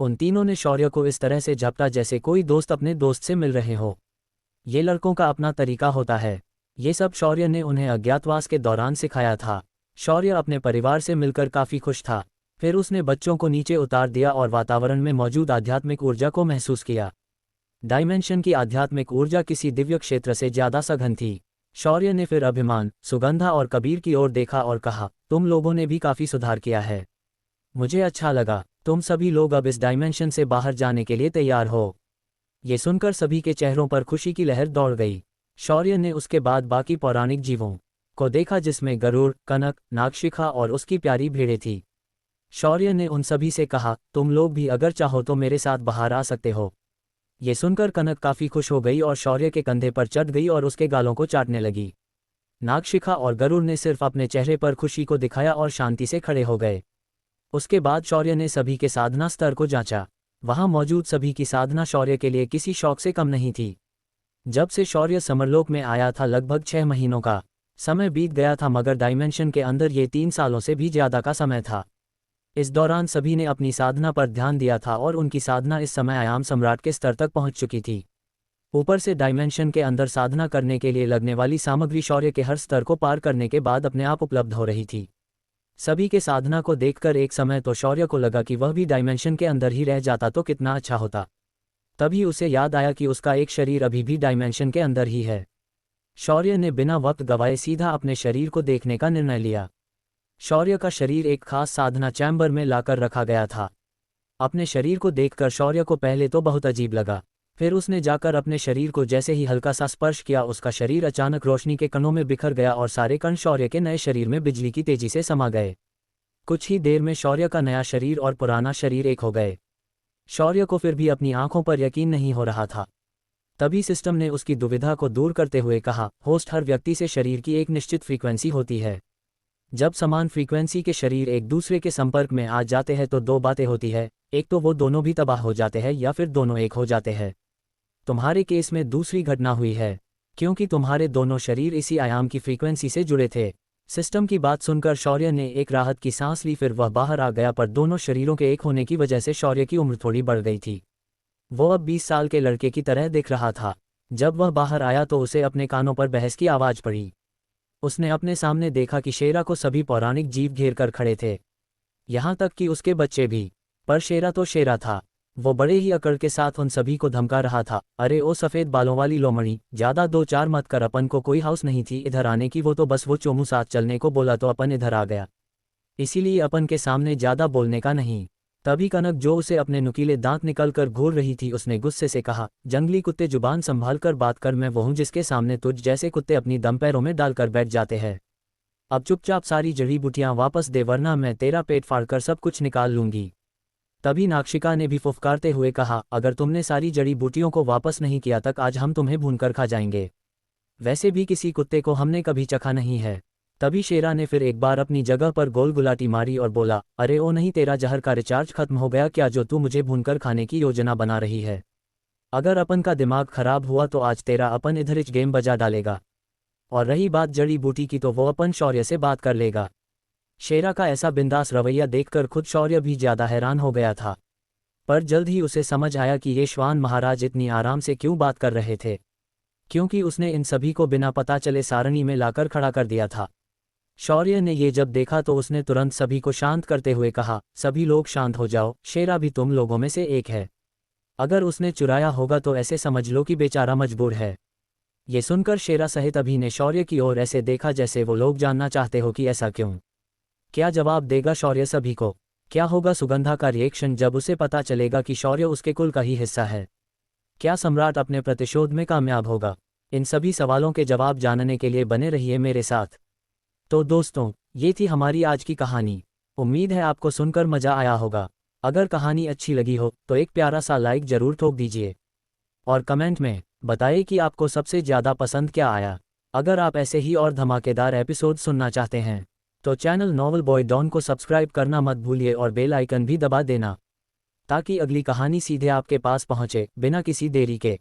उन तीनों ने शौर्य को इस तरह से झपटा जैसे कोई दोस्त अपने दोस्त से मिल रहे हो। ये लड़कों का अपना तरीका होता है। ये सब शौर्य ने उन्हें अज्ञातवास के दौरान सिखाया था। शौर्य अपने परिवार से मिलकर काफी खुश था। फिर उसने बच्चों को नीचे उतार दिया और वातावरण में मौजूद आध्यात्मिक ऊर्जा को महसूस किया। डायमेंशन की आध्यात्मिक ऊर्जा किसी दिव्य क्षेत्र से ज्यादा सघन थी। शौर्य ने फिर अभिमान, सुगंधा और कबीर की ओर देखा और कहा, तुम लोगों ने भी काफी सुधार किया है। मुझे अच्छा लगा। तुम सभी लोग अब इस डायमेंशन से बाहर जाने के लिए तैयार हो। ये सुनकर सभी के चेहरों पर खुशी की लहर दौड़ गई। शौर्य ने उसके बाद बाकी पौराणिक जीवों को देखा जिसमें गरुड़, कनक, नागशिखा और उसकी प्यारी भेड़ें थी। शौर्य ने उन सभी से कहा, तुम लोग भी अगर चाहो तो मेरे साथ बाहर आ सकते हो। ये सुनकर कनक काफी खुश हो गई और शौर्य के कंधे पर चढ़ गई और उसके गालों को चाटने लगी। नागशिखा और गरुड़ ने सिर्फ अपने चेहरे पर खुशी को दिखाया और शांति से खड़े हो गए। उसके बाद शौर्य ने सभी के साधना स्तर को जांचा। वहां मौजूद सभी की साधना शौर्य के लिए किसी शौक से कम नहीं थी। जब से शौर्य समरलोक में आया था लगभग 6 महीनों का समय बीत गया था, मगर डायमेंशन के अंदर ये 3 सालों से भी ज्यादा का समय था। इस दौरान सभी ने अपनी साधना पर ध्यान दिया था और उनकी साधना इस समय आयाम सम्राट के स्तर तक पहुंच चुकी थी। ऊपर से डायमेंशन के अंदर साधना करने के लिए लगने वाली सामग्री शौर्य के हर स्तर को पार करने के बाद अपने आप उपलब्ध हो रही थी। सभी के साधना को देखकर एक समय तो शौर्य को लगा कि वह भी डायमेंशन के अंदर ही रह जाता तो कितना अच्छा होता। तभी उसे याद आया कि उसका एक शरीर अभी भी डायमेंशन के अंदर ही है। शौर्य ने बिना वक्त गवाए सीधा अपने शरीर को देखने का निर्णय लिया। शौर्य का शरीर एक खास साधना चैम्बर में लाकर रखा गया था। अपने शरीर को देखकर शौर्य को पहले तो बहुत अजीब लगा। फिर उसने जाकर अपने शरीर को जैसे ही हल्का सा स्पर्श किया, उसका शरीर अचानक रोशनी के कणों में बिखर गया और सारे कण शौर्य के नए शरीर में बिजली की तेजी से समा गए। कुछ ही देर में शौर्य का नया शरीर और पुराना शरीर एक हो गए। शौर्य को फिर भी अपनी आंखों पर यकीन नहीं हो रहा था। तभी सिस्टम ने उसकी दुविधा को दूर करते हुए कहा, होस्ट, हर व्यक्ति से शरीर की एक निश्चित फ्रीक्वेंसी होती है। जब समान फ्रीक्वेंसी के शरीर एक दूसरे के संपर्क में आ जाते हैं तो दो बातें होती है, एक तो वो दोनों भी तबाह हो जाते हैं या फिर दोनों एक हो जाते हैं। तुम्हारे केस में दूसरी घटना हुई है, क्योंकि तुम्हारे दोनों शरीर इसी आयाम की फ्रीक्वेंसी से जुड़े थे। सिस्टम की बात सुनकर शौर्य ने एक राहत की सांस ली, फिर वह बाहर आ गया, पर दोनों शरीरों के एक होने की वजह से शौर्य की उम्र थोड़ी बढ़ गई थी। वो अब 20 साल के लड़के की तरह दिख रहा था। जब वह बाहर आया तो उसे अपने कानों पर बहस की आवाज़ पड़ी। उसने अपने सामने देखा कि शेरा को सभी पौराणिक जीव घेर कर खड़े थे, यहाँ तक कि उसके बच्चे भी। पर शेरा तो शेरा था। वो बड़े ही अकड़ के साथ उन सभी को धमका रहा था। अरे ओ सफ़ेद बालों वाली लोमड़ी, ज़्यादा दो चार मत कर, अपन को कोई हाउस नहीं थी इधर आने की, वो तो बस वो चोमू साथ चलने को बोला तो अपन इधर आ गया, इसीलिए अपन के सामने ज़्यादा बोलने का नहीं। तभी कनक, जो उसे अपने नुकीले दांत निकल कर घूर रही थी, उसने गुस्से से कहा, जंगली कुत्ते, जुबान संभाल कर बात कर। मैं वो हूँ जिसके सामने तुझ जैसे कुत्ते अपनी दम पैरों में डालकर बैठ जाते हैं। अब चुपचाप सारी जड़ी बूटियां वापस दे, वरना मैं तेरा पेट फाड़कर सब कुछ निकाल लूंगी। तभी नाक्षिका ने भी फुफकारते हुए कहा, अगर तुमने सारी जड़ी बूटियों को वापस नहीं किया तक आज हम तुम्हें भूनकर खा जाएंगे। वैसे भी किसी कुत्ते को हमने कभी चखा नहीं है। तभी शेरा ने फिर एक बार अपनी जगह पर गोल गुलाटी मारी और बोला, अरे ओ नहीं, तेरा जहर का रिचार्ज खत्म हो गया क्या, जो तू मुझे भूनकर खाने की योजना बना रही है? अगर अपन का दिमाग खराब हुआ तो आज तेरा अपन इधर इच गेम बजा डालेगा। और रही बात जड़ी बूटी की, तो वो अपन शौर्य से बात कर लेगा। शेरा का ऐसा बिंदास रवैया देखकर खुद शौर्य भी ज्यादा हैरान हो गया था। पर जल्द ही उसे समझ आया कि ये श्वान महाराज इतनी आराम से क्यों बात कर रहे थे, क्योंकि उसने इन सभी को बिना पता चले सारणी में लाकर खड़ा कर दिया था। शौर्य ने ये जब देखा तो उसने तुरंत सभी को शांत करते हुए कहा, सभी लोग शांत हो जाओ, शेरा भी तुम लोगों में से एक है। अगर उसने चुराया होगा तो ऐसे समझ लो कि बेचारा मजबूर है। ये सुनकर शेरा सहित अभी ने शौर्य की ओर ऐसे देखा जैसे वो लोग जानना चाहते हो कि ऐसा क्यों। क्या जवाब देगा शौर्य सभी को? क्या होगा सुगंधा का रिएक्शन जब उसे पता चलेगा कि शौर्य उसके कुल का ही हिस्सा है? क्या सम्राट अपने प्रतिशोध में कामयाब होगा? इन सभी सवालों के जवाब जानने के लिए बने रहिए मेरे साथ। तो दोस्तों, ये थी हमारी आज की कहानी। उम्मीद है आपको सुनकर मजा आया होगा। अगर कहानी अच्छी लगी हो तो एक प्यारा सा लाइक जरूर ठोक दीजिए और कमेंट में बताइए कि आपको सबसे ज़्यादा पसंद क्या आया। अगर आप ऐसे ही और धमाकेदार एपिसोड सुनना चाहते हैं तो चैनल नॉवल बॉय डॉन को सब्सक्राइब करना मत भूलिए और बेल आइकन भी दबा देना, ताकि अगली कहानी सीधे आपके पास पहुंचे बिना किसी देरी के।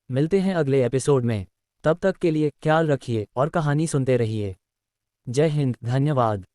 मिलते हैं अगले एपिसोड में, तब तक के लिए ख्याल रखिए और कहानी सुनते रहिए। जय हिंद, धन्यवाद।